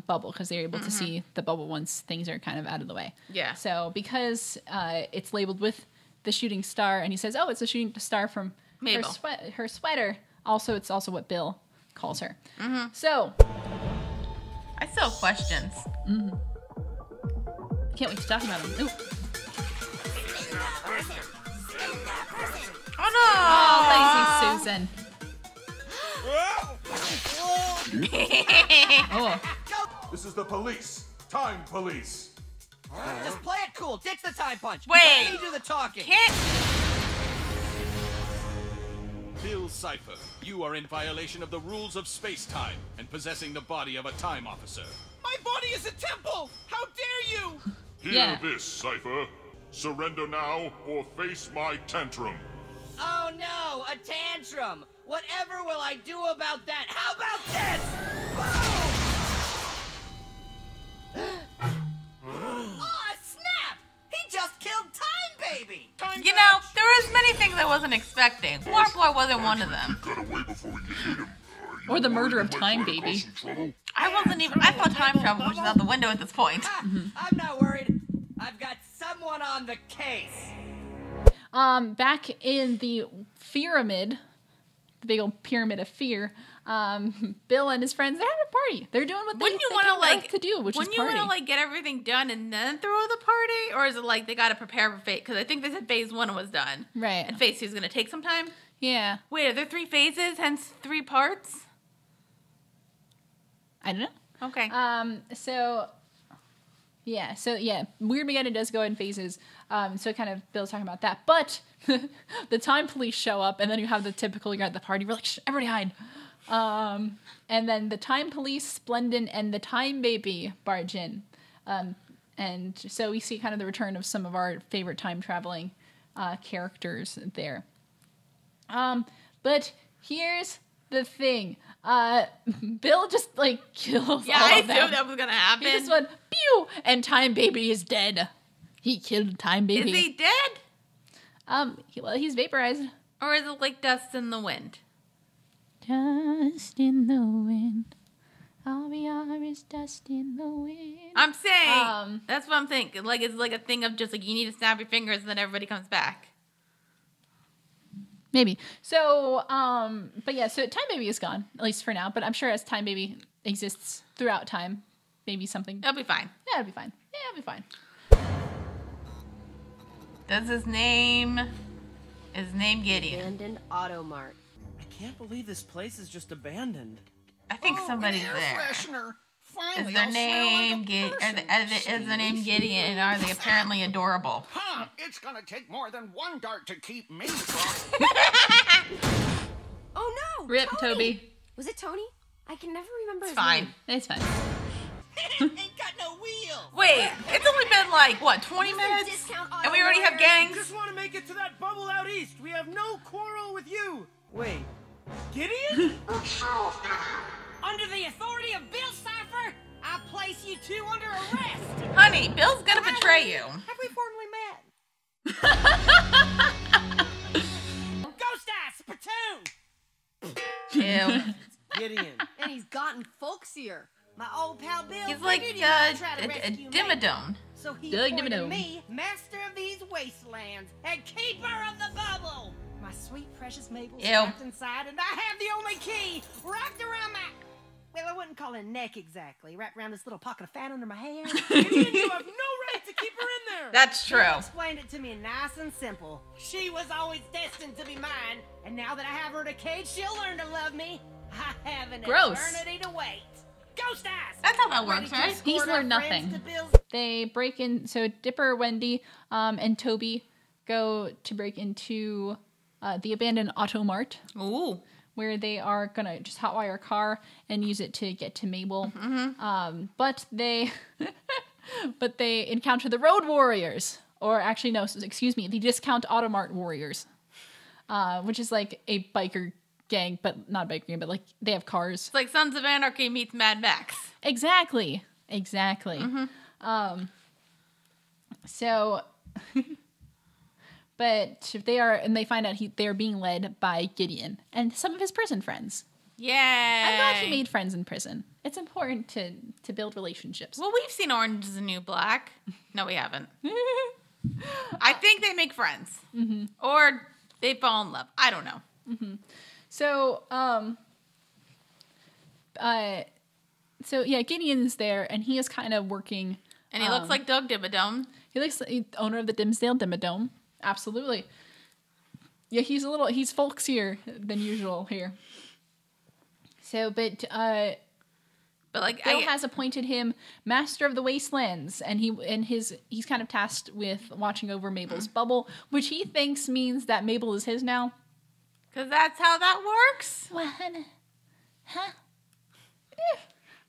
bubble because they're able to see the bubble once things are kind of out of the way. Yeah. So because it's labeled with the shooting star, and he says, "Oh, it's a shooting star from Mabel. her sweater." Also, it's also what Bill calls her. So I still have questions. Can't wait to talk about them. Ooh. Oh no! Oh, lazy Susan. Oh. This is the police. Time police. Just play it cool. Ditch the time punch. Wait. Let me do the talking. Bill Cipher, you are in violation of the rules of space-time and possessing the body of a time officer. My body is a temple! How dare you! Hear this, Cipher. Surrender now or face my tantrum. Oh no, a tantrum. Whatever will I do about that? How about this? Oh, snap! He just killed Time Baby! You know, there was many things I wasn't expecting. Warbler wasn't one of them. Or the murder of Time Baby. I thought time travel was out the window at this point. I'm not worried. I've got someone on the case. Back in the pyramid, the big old pyramid of fear, Bill and his friends, they're having a party. They're doing what Wouldn't you they want to came like to do, which is Wouldn't you party. want to like get everything done and then throw the party, or is it like they got to prepare for phase? Because I think they said phase 1 was done, Right. And phase 2 is going to take some time. Yeah. Wait, are there 3 phases, hence 3 parts? I don't know. Okay. So Weird Mageddon does go in phases. So kind of Bill's talking about that, but the time police show up, and then you have the typical, you're at the party, we're like, shh, everybody hide. And then the time police, Splendid, and the Time Baby barge in. And so we see kind of the return of some of our favorite time traveling characters there. But here's the thing. Bill just like kills Yeah, all I of them. assumed that was gonna happen. He just went pew, and Time Baby is dead. He killed Time Baby. Is he dead? He's vaporized. Or is it like dust in the wind? Dust in the wind. All we are is dust in the wind. I'm saying that's what I'm thinking. Like it's like a thing of just like you need to snap your fingers and then everybody comes back. Maybe. So, but yeah, so Time Baby is gone, at least for now. But I'm sure as Time Baby exists throughout time, maybe something. It'll be fine. Yeah, it'll be fine. Yeah, it'll be fine. Does his name Gideon? Abandoned Automart. I can't believe this place is just abandoned. I think somebody's there. Freshener. Is their name is their name Gideon? And are they apparently adorable? Huh, it's gonna take more than one dart to keep me from... Oh no! Rip, Tony! Toby. Was it Tony? I can never remember his Fine. name. It's fine. Ain't got no wheels. Wait, it's only been like what 20 minutes, and we already have gangs. Just want to make it to that bubble out east. We have no quarrel with you. Wait, Gideon? Under the authority of Bill Cipher, I place you two under arrest. Honey, Bill's gonna betray you. Have we formally met? Ghost Eye, Spittoon. Ew. Gideon. And he's gotten folksier. My old pal Bill. He's like figured you might try to a rescue me. Dimmadome. So he Doug appointed Dimmadome. me master of these wastelands and keeper of the bubble. My sweet precious Mabel's Ew. trapped inside, and I have the only key wrapped around my. Well, I wouldn't call it a neck exactly. Wrapped around this little pocket of fat under my hand. Gideon, you have no right to keep her in there. That's true. Bill explained it to me nice and simple. She was always destined to be mine, and now that I have her in a cage, she'll learn to love me. I have an Gross. eternity to wait. Ghost Eyes! That's how that Ready works, to right? escort He's our learned friends nothing. to Bill's They break in. So Dipper, Wendy, and Toby go to break into the abandoned Automart, Ooh. where they are gonna just hotwire a car and use it to get to Mabel. But they encounter the Road Warriors, or actually no, excuse me, the Discount Automart Warriors, which is like a biker gang, but not a biker gang, but like they have cars. It's like Sons of Anarchy meets Mad Max. Exactly. So, but they find out they are being led by Gideon and some of his prison friends. Yeah, I'm glad he made friends in prison. It's important to build relationships. Well, we've seen Orange is the New Black. No, we haven't. I think they make friends, or they fall in love. I don't know. So, so yeah, Gideon's there, and he is kind of working. And he looks like Doug Dimmadome. He looks like the owner of the Dimsdale Dimmadome. Absolutely. Yeah, he's folksier than usual here. So, but like Bill has appointed him Master of the Wastelands, and he's kind of tasked with watching over Mabel's bubble, which he thinks means that Mabel is his now. Because that's how that works. What? Huh?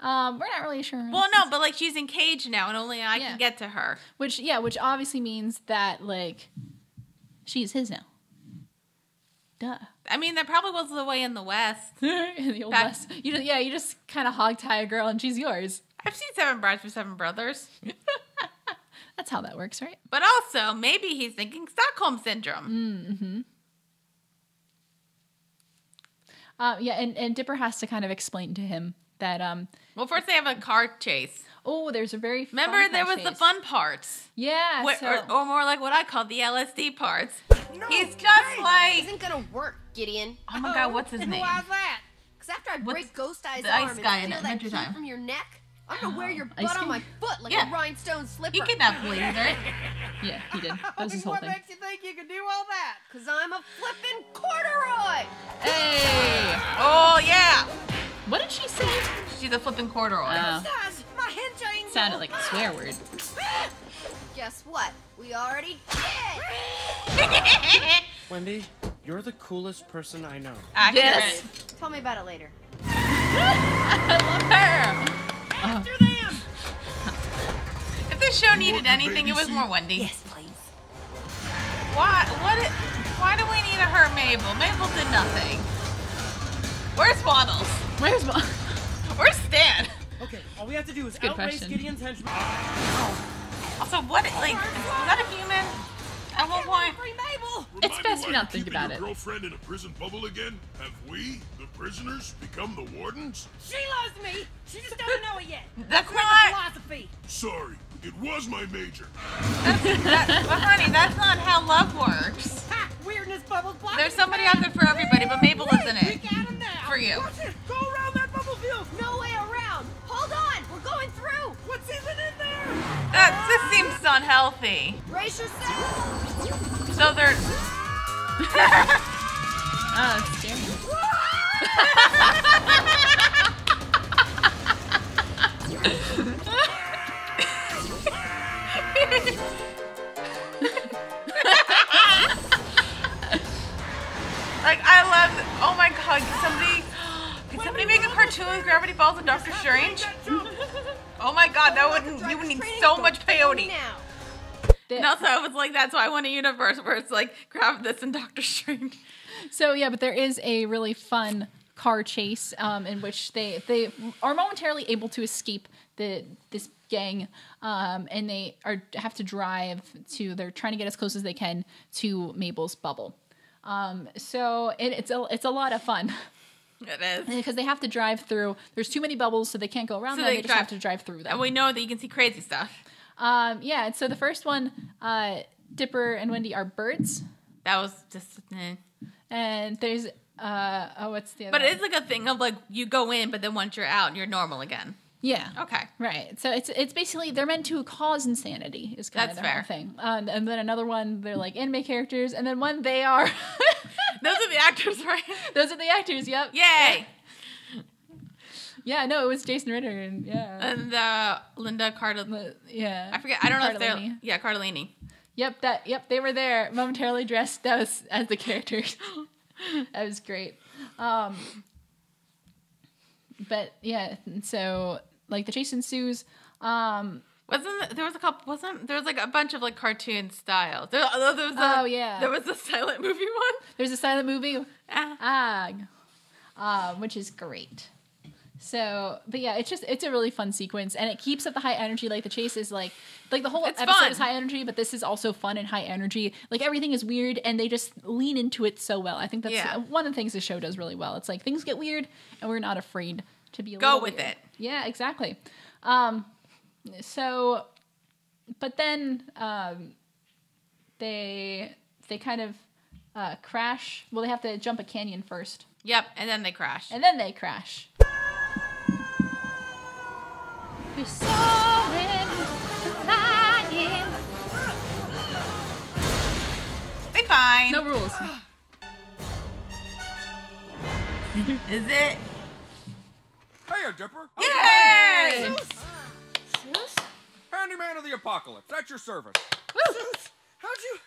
We're not really sure. Well, no, but like she's engaged now, and only I can get to her. Which obviously means that like she's his now. Duh. I mean, that probably was the way in the West. In the old West, you just kind of hog tie a girl, and she's yours. I've seen 7 Brides for 7 Brothers. That's how that works, right? But also, maybe he's thinking Stockholm Syndrome. And Dipper has to kind of explain to him that well, first they have a car chase. Oh, there's a very fun remember there car was chase. the fun parts. Yeah, or more like what I call the LSD parts. No, he's just like isn't gonna work, Gideon. Oh my God, what's his name? Why's that? Because after I break Ghost Eye's the arm ice and guy in steal that Adventure key Time? from your neck, I'm gonna wear your Ice butt on King? my foot like a rhinestone slipper. He kidnapped ladies, right? Yeah, he did. That was his whole What thing. makes you think you can do all that? Because I'm a flippin' corduroy! Hey! Oh, yeah! What did she say? She's a flippin' corduroy. My hinge angle! Sounded like a swear word. Guess what? We already did! Wendy, you're the coolest person I know. Yes. Tell me about it later. I love her. After them! If this show needed anything, it was more Wendy. Yes, please. Why do we need her Mabel? Mabel did nothing. Where's Waddles? Where's Stan? Okay, all we have to do is Good outrace question. Gideon's henchmen. Also, what, like, is that a human? At one point? It's best we not think about it. Girlfriend in a prison bubble again? Have we, the prisoners, become the wardens? She loves me. She just doesn't know it yet. That's Quit not- the philosophy. Sorry, it was my major. But honey, that's not how love works. Ha! Weirdness bubbles blocking. There's somebody out there for everybody, but Mabel isn't it. We got him now. For you. Watch it. Go around that bubble field. No way around! Hold on! We're going through! What's even in there? This seems unhealthy. Brace yourself! So they're... Oh, it's scary. Like, I love... Oh my God, can somebody make a cartoon with Gravity Falls and Doctor Strange? Oh my God, you would need so much peyote. And also, I was like, that's why I want a universe where it's like, grab this and Doctor Strange. So yeah, but there is a really fun car chase in which they are momentarily able to escape this gang, and they have to drive to. They're trying to get as close as they can to Mabel's bubble. So it's a lot of fun. It is. Because they have to drive through. There's too many bubbles, so they can't go around them. They just have to drive through them. And we know that you can see crazy stuff. Yeah. So the first one, Dipper and Wendy are birds. That was just. And there's what's the other? But one? it's like a thing of like you go in, but then once you're out, you're normal again. Yeah. Okay. Right. So it's basically they're meant to cause insanity. Is kind That's of their whole fair. thing. And then another one, they're like anime characters, and then one they are. Those are the actors, right? Those are the actors. Yep. Yay. Yeah. No, it was Jason Ritter and And Linda Cardellini. Yeah. I forget. I don't know if Cardellini. they're Cardellini. Yep. They were there momentarily dressed as the characters. That was great. But yeah, so like the chase ensues. There was like a bunch of like cartoon styles. There was a silent movie one. There's a silent movie, which is great. So, but yeah, it's a really fun sequence, and it keeps up the high energy. Like the chase is like the whole episode fun. is high energy, but this is also fun and high energy. Like everything is weird, and they just lean into it so well. I think that's one of the things the show does really well. It's like things get weird, and we're not afraid to be go with it. Yeah, exactly. So, but then they kind of crash. Well, they have to jump a canyon first. Yep, and then they crash. We're soaring, flying. They fine. No rules. Is it? Hey, Dipper. Yay! Handyman of the apocalypse. At your service. Where'd you?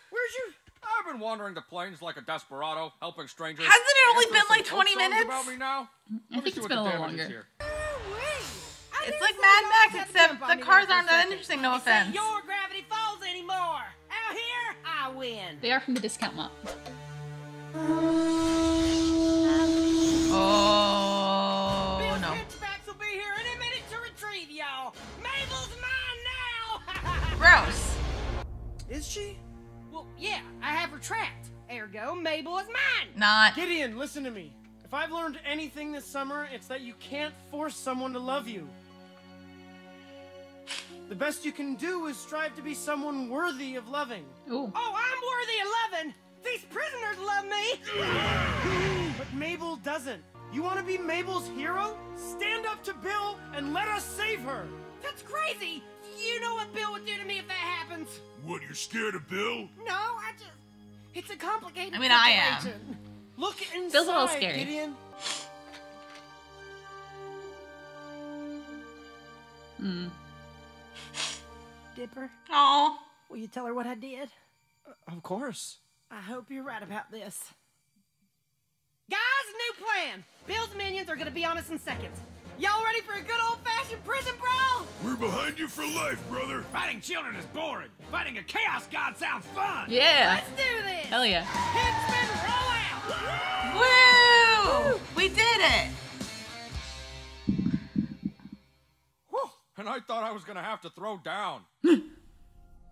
I've been wandering the plains like a desperado, helping strangers. Hasn't it only been like 20 minutes? About me now? I think it's been a little longer. It's like Mad Max, except the cars aren't that interesting, no offense. Your Gravity Falls anymore. Out here, I win. They are from the discount mall. Oh, no. Pinchbacks will be here any minute to retrieve y'all. Mabel's mine now. Gross. Is she? Well, yeah, I have her trapped. Ergo, Mabel is mine. Not. Gideon, listen to me. If I've learned anything this summer, it's that you can't force someone to love you. The best you can do is strive to be someone worthy of loving. Ooh. Oh, I'm worthy of loving. These prisoners love me. But Mabel doesn't. You want to be Mabel's hero? Stand up to Bill and let us save her. That's crazy. You know what Bill would do to me if that happens. What, you're scared of Bill? No, I just... It's a complicated I mean, I am. situation. Look inside, Bill's a little scary. Gideon. Dipper, Oh. will you tell her what I did? Of course. I hope you're right about this. Guys, new plan. Bill's minions are gonna be on us in seconds. Y'all ready for a good old-fashioned prison brawl? We're behind you for life, brother. Fighting children is boring. Fighting a chaos god sounds fun. Yeah. Let's do this. Hell yeah. Hitman, roll out. Woo! We did it. Whew. And I thought I was gonna have to throw down.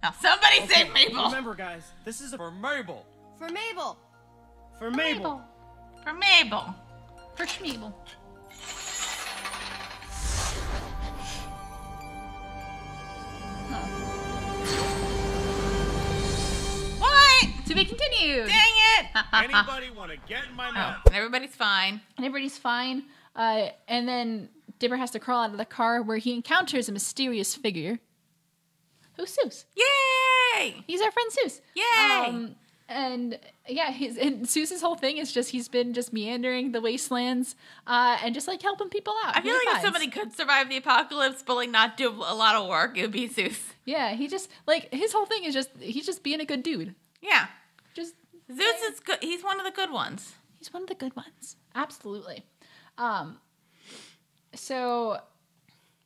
Now somebody save Mabel. Remember, guys, this is For Mabel. For Mabel. for Mabel. For Mabel. For Schmeeble. What? To be continued. Dang it. Anybody want to get in my mouth? And everybody's fine. And everybody's fine. And then Dipper has to crawl out of the car where he encounters a mysterious figure. Who's Seuss? Yay! He's our friend Seuss. Yay! And yeah, and Seuss's whole thing is he's been meandering the wastelands and just like helping people out. I feel like if somebody could survive the apocalypse but like not do a lot of work, it would be Seuss. Yeah, he just like his whole thing is he's just being a good dude. Yeah. Just Zeus is good. He's one of the good ones. He's one of the good ones. Absolutely. So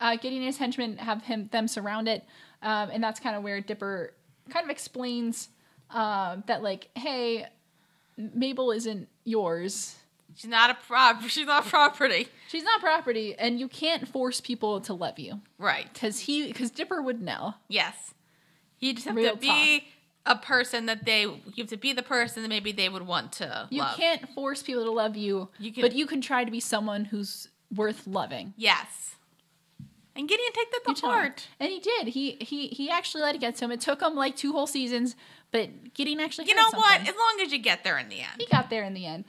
Gideon and his henchmen have them surround it, and that's kind of where Dipper kind of explains that like, hey, Mabel isn't yours. She's not a She's not property. She's not property, and you can't force people to love you. Right. Because Dipper would know. Yes. You just have Real to be a person that you have to be the person that maybe they would want to love. You can't force people to love you, but you can try to be someone who's worth loving. Yes. And Gideon take that to heart. And he did. He actually let it get to him. It took him like 2 whole seasons, but Gideon actually You know what? As long as you get there in the end. He got there in the end.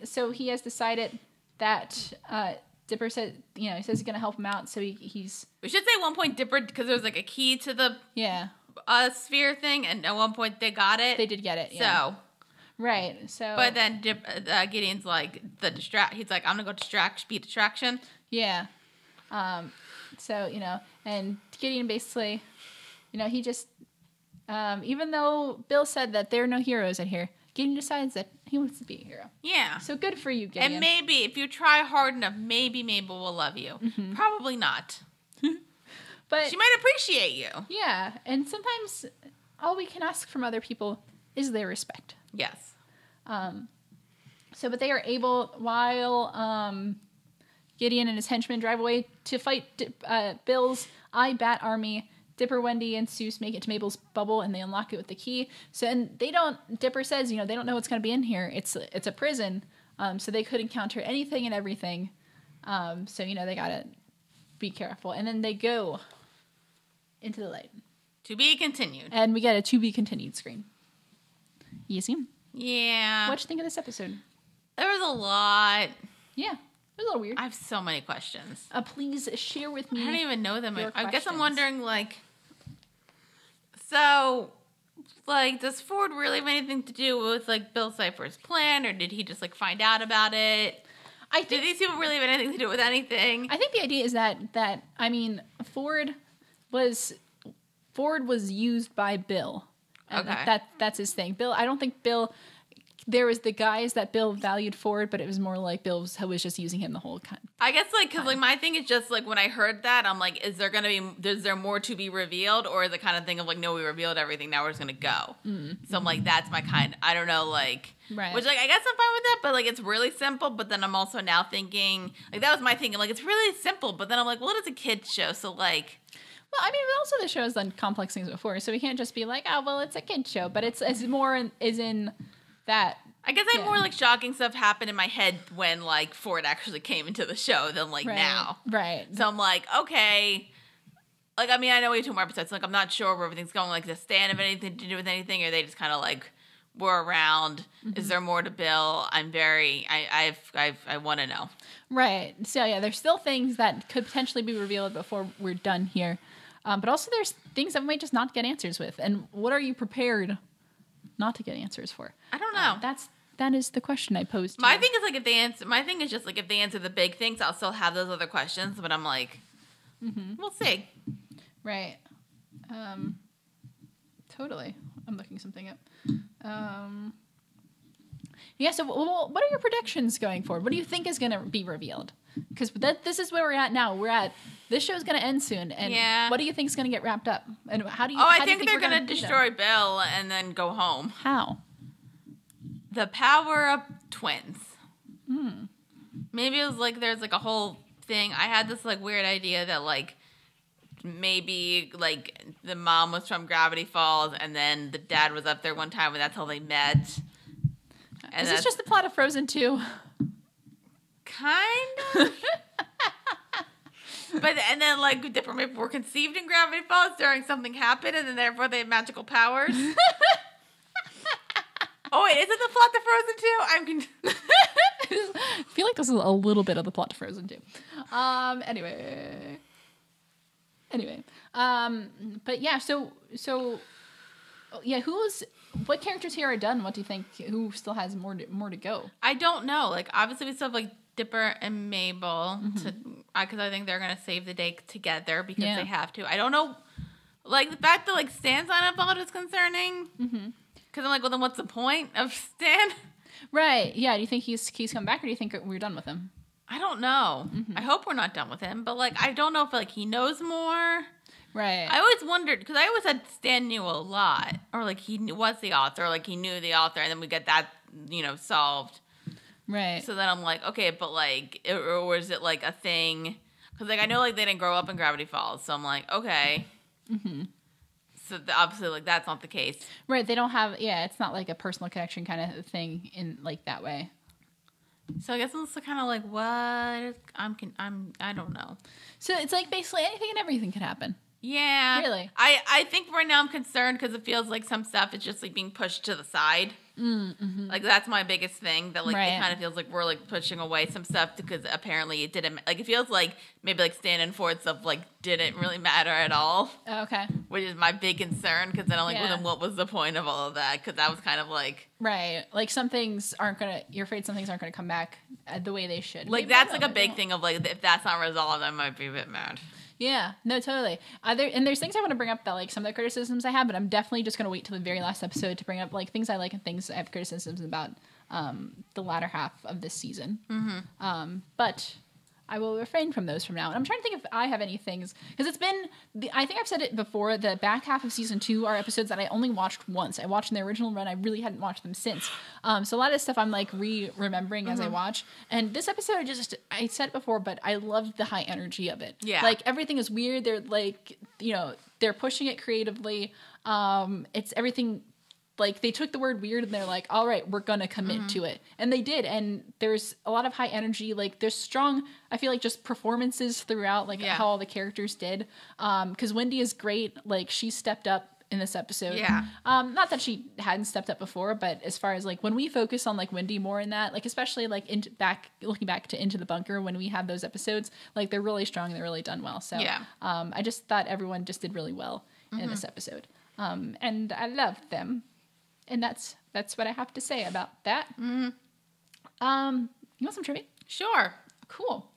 So he has decided that Dipper said, he says he's going to help him out. So he's... We should say at one point Dipper, because there was like a key to the sphere thing, and at one point they got it. They did get it, yeah. So... Right, so... But then Gideon's like, he's like, I'm going to go be distraction. Yeah. So, and Gideon basically, he just, even though Bill said that there are no heroes in here, Gideon decides that, He wants to be a hero. Yeah. So good for you, Gideon. And maybe if you try hard enough, maybe Mabel will love you. Mm-hmm. Probably not. But she might appreciate you. Yeah, and sometimes all we can ask from other people is their respect. Yes. But they are able, while Gideon and his henchmen drive away to fight Bill's Bat army, Dipper, Wendy, and Seuss make it to Mabel's bubble, and they unlock it with the key. And Dipper says, they don't know what's going to be in here. It's a prison, so they could encounter anything and everything. They got to be careful. And then they go into the light. To be continued. And we get a to be continued screen. Easy. Yeah. What'd you think of this episode? There was a lot. Yeah. It was a little weird. I have so many questions. Please share with me. I don't even know them. I guess I'm questions. wondering, does Ford really have anything to do with, Bill Cipher's plan, or did he just, find out about it? Did these people really have anything to do with anything? I think the idea is that Ford was used by Bill. And okay. That's his thing. Bill, I don't think Bill... There was the guys that Bill valued Ford, but it was more like Bill was just using him the whole time. I guess, because, my thing is just, when I heard that, I'm like, is there more to be revealed? Or is it kind of thing of, no, we revealed everything, now we're just going to go. Mm-hmm. So I'm like, that's my kind, I don't know, Right. Which, I guess I'm fine with that, but, it's really simple, but then I'm also now thinking, that was my thinking, it's really simple, but then I'm like, well, it's a kid's show, so, Well, I mean, also the show has done complex things before, so we can't just be like, oh, well, it's a kid's show, but it's more is in that. I guess I have more shocking stuff happened in my head when Ford actually came into the show than now. Right. So I'm like, okay. I know we have 2 more episodes. I'm not sure where everything's going. Does Stan have anything to do with anything? Or are they just kind of were around? Mm-hmm. Is there more to Bill? I want to know. Right. So yeah, there's still things that could potentially be revealed before we're done here. But also there's things that we might just not get answers with. And what are you prepared not to get answers for? I don't know. That is the question I posed to My you. thing is if they answer. My thing is just if they answer the big things, I'll still have those other questions. But I'm we'll see. Right. Totally. I'm looking something up. Yeah. So, what are your predictions going forward? What do you think is going to be revealed? Because this is where we're at now. This show's going to end soon, and what do you think is going to get wrapped up? And how do you? I think they're going to destroy Bill and then go home. How? The power of twins. Hmm. Maybe it was there's a whole thing. I had this weird idea that maybe the mom was from Gravity Falls and then the dad was up there one time and that's how they met. And is this just the plot of Frozen 2? Kind of. And then Dipper maybe were conceived in Gravity Falls during something happened and then therefore they have magical powers. Oh wait, is it the plot to Frozen 2? I feel like this is a little bit of the plot to Frozen 2. Anyway. But yeah, so yeah, what characters here are done? What do you think? Who still has more to go? I don't know. Obviously we still have Dipper and Mabel because I think they're gonna save the day together because they have to. I don't know. The fact that Stan's not involved is concerning. Mm-hmm. Because I'm well, then what's the point of Stan? Right. Yeah. Do you think he's come back, or do you think we're done with him? I don't know. Mm-hmm. I hope we're not done with him. But, I don't know if, he knows more. Right. I always wondered, because I always said Stan knew a lot. Or, he was the author. Or, he knew the author. And then we get that, solved. Right. So then I'm okay, but, or is it, a thing? Because, I know, they didn't grow up in Gravity Falls. So I'm okay. Mm-hmm. So obviously, that's not the case. Right. They don't have, it's not a personal connection kind of thing in that way. So I guess I'm just kind of what? I don't know. So it's basically anything and everything can happen. Yeah. Really? I think right now I'm concerned because it feels like some stuff is just being pushed to the side. Mm-hmm. That's my biggest thing. That right. It kind of feels like we're pushing away some stuff because apparently it didn't. It feels like maybe Stan and Ford stuff didn't really matter at all. Okay. Which is my big concern because then I'm well, then what was the point of all of that? Because that was kind of right. Some things aren't gonna. You're afraid some things aren't gonna come back the way they should. Maybe that's a big thing of if that's not resolved, I might be a bit mad. Yeah, no, totally. And there's things I want to bring up that some of the criticisms I have, but I'm definitely just going to wait till the very last episode to bring up things I like and things I have criticisms about. the latter half of this season. Mm-hmm. But I will refrain from those from now. And I'm trying to think if I have any things, because it's been, I think I've said it before, the back half of season 2 are episodes that I only watched once. I watched in the original run. I really hadn't watched them since. So a lot of this stuff I'm like remembering as I watch. And this episode, I said it before, but I loved the high energy of it. Yeah. Like everything is weird. They're like, they're pushing it creatively. It's everything. Like, they took the word weird and they're like, all right, we're going to commit to it. And they did. And there's a lot of high energy. Like, there's strong, I feel like, just performances throughout, like, how all the characters did. Because Wendy is great. Like, she stepped up in this episode. Yeah. Not that she hadn't stepped up before, but as far as, like, when we focus on, like, Wendy more in that, like, especially, like, looking back to Into the Bunker, when we have those episodes, like, they're really strong. They're really done well. So, I just thought everyone just did really well in this episode. And I loved them. And that's what I have to say about that. You want some trivia? Sure. Cool.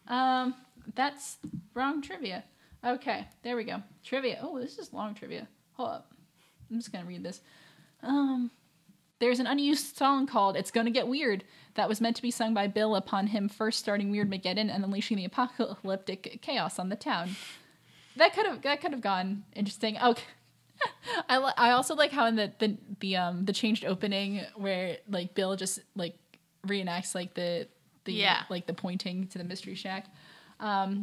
That's wrong trivia. Okay, there we go. Trivia. Oh, this is long trivia. Hold up. I'm just going to read this. There's an unused song called It's Gonna Get Weird that was meant to be sung by Bill upon him first starting Weirdmageddon and unleashing the apocalyptic chaos on the town. That could have gone interesting. Okay. I also like how in the changed opening where like Bill just like reenacts like the like the pointing to the mystery shack. A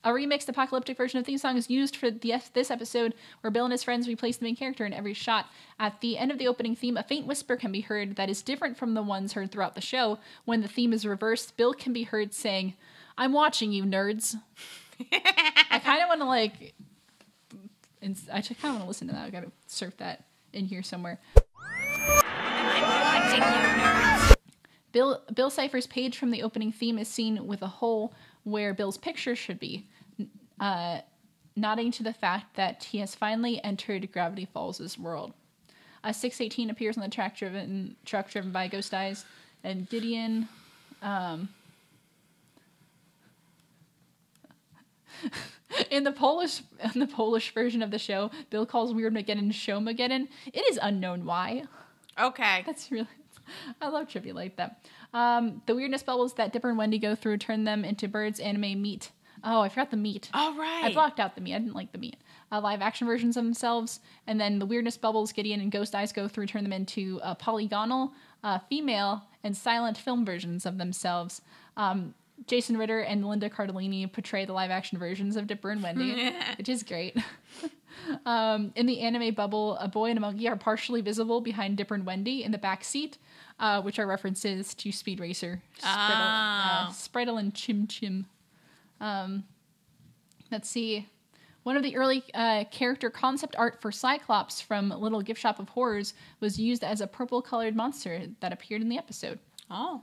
remixed apocalyptic version of the theme song is used for this episode, where Bill and his friends replace the main character in every shot. At the end of the opening theme, a faint whisper can be heard that is different from the ones heard throughout the show. When the theme is reversed, Bill can be heard saying, "I'm watching you, nerds." I kind of want to like. And I kind of want to listen to that. I gotta surf that in here somewhere. Bill Cipher's page from the opening theme is seen with a hole where Bill's picture should be, nodding to the fact that he has finally entered Gravity Falls' world. 618 appears on the truck driven by Ghost Eyes and Gideon. In the Polish version of the show, Bill calls Weirdmageddon Showmageddon. It is unknown why. Okay. That's really... I love trivia like that. The weirdness bubbles that Dipper and Wendy go through turn them into Bird's anime meat. Oh, I forgot the meat. Oh, right. I blocked out the meat. I didn't like the meat. Live action versions of themselves. And then the weirdness bubbles Gideon and Ghost Eyes go through turn them into polygonal, female, and silent film versions of themselves. Jason Ritter and Linda Cardellini portray the live-action versions of Dipper and Wendy, which is great. In the anime bubble, a boy and a monkey are partially visible behind Dipper and Wendy in the back seat, which are references to Speed Racer, Spreadle and Chim Chim. Let's see. One of the early character concept art for Cyclops from Little Gift Shop of Horrors was used as a purple-colored monster that appeared in the episode. Oh.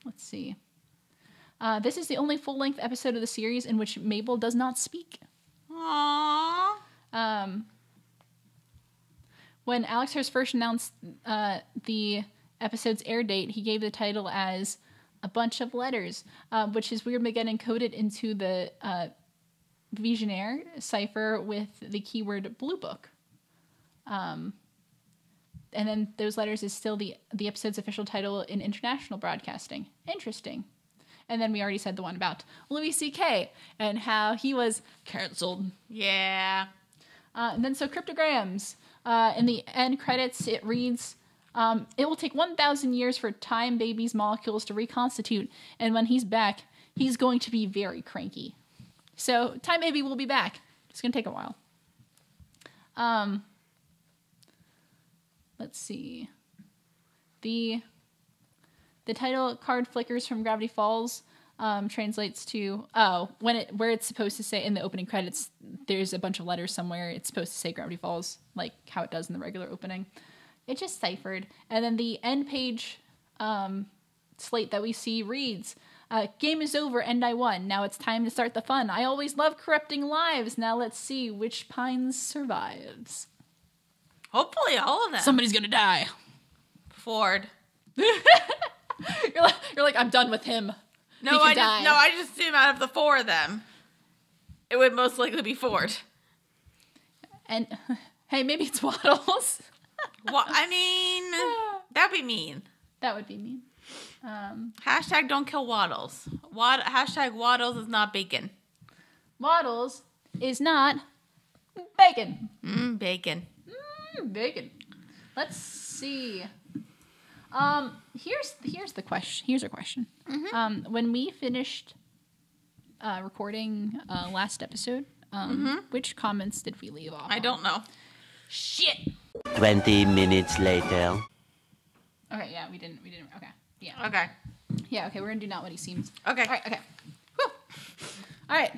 Let's see. This is the only full-length episode of the series in which Mabel does not speak. Aww. When Alex Hurst first announced the episode's air date, he gave the title as A Bunch of Letters, which is Weirdmageddon encoded into the Visionaire cipher with the keyword Blue Book. And then those letters is still the episode's official title in international broadcasting. Interesting. And then we already said the one about Louis C.K. and how he was canceled. Yeah. And then so cryptograms. In the end credits, it reads, it will take 1,000 years for Time Baby's molecules to reconstitute, and when he's back, he's going to be very cranky. So Time Baby will be back. It's going to take a while. Let's see. The title card flickers from Gravity Falls translates to where it's supposed to say in the opening credits. There's a bunch of letters somewhere. It's supposed to say Gravity Falls, like how it does in the regular opening. It just ciphered, and then the end page slate that we see reads, "Game is over and I won. Now it's time to start the fun. I always love corrupting lives. Now let's see which Pines survives." Hopefully, all of them. Somebody's gonna die. Ford. You're like, I'm done with him. No, I just assume out of the 4 of them, it would most likely be Ford. And hey, maybe it's Waddles. Well, I mean, that'd be mean. That would be mean. Hashtag don't kill Waddles. Hashtag Waddles is not bacon. Waddles is not bacon. Bacon. Bacon. Let's see. Here's the question. Here's a question. When we finished recording last episode, which comments did we leave off? I don't know. Shit. 20 minutes later. Okay, yeah, we didn't. Okay, yeah. Okay. Yeah, okay. We're gonna do not what he seems. Okay. All right. Okay. Whew. All right.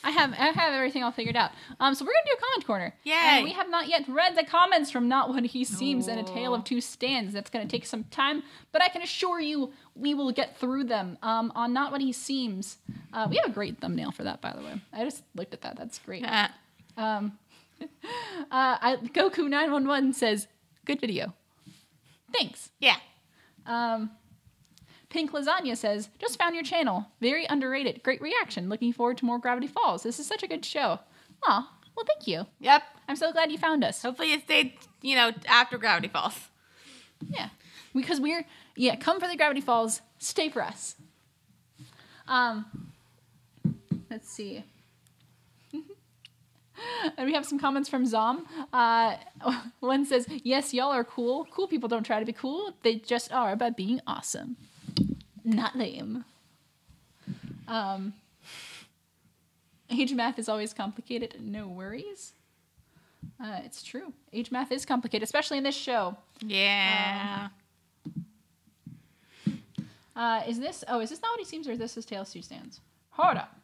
I have everything all figured out. So we're gonna do a comment corner. Yay! And we have not yet read the comments from Not What He Seems and A Tale of Two Stands. That's gonna take some time, but I can assure you we will get through them. On Not What He Seems, we have a great thumbnail for that, by the way. I just looked at that. That's great. Goku911 says, "Good video." Thanks. Yeah. Pink Lasagna says, "Just found your channel. Very underrated. Great reaction. Looking forward to more Gravity Falls. This is such a good show." Aw, well, thank you. Yep. I'm so glad you found us. Hopefully you stayed, after Gravity Falls. Yeah. Because come for the Gravity Falls. Stay for us. Let's see. And we have some comments from Zom. One says, "Yes, y'all are cool. Cool people don't try to be cool. They just are by being awesome. Not lame." Age math is always complicated. No worries. It's true. Age math is complicated, especially in this show. Yeah. Is this Not What He Seems, or is this his Tale of Two Stands? Hold up.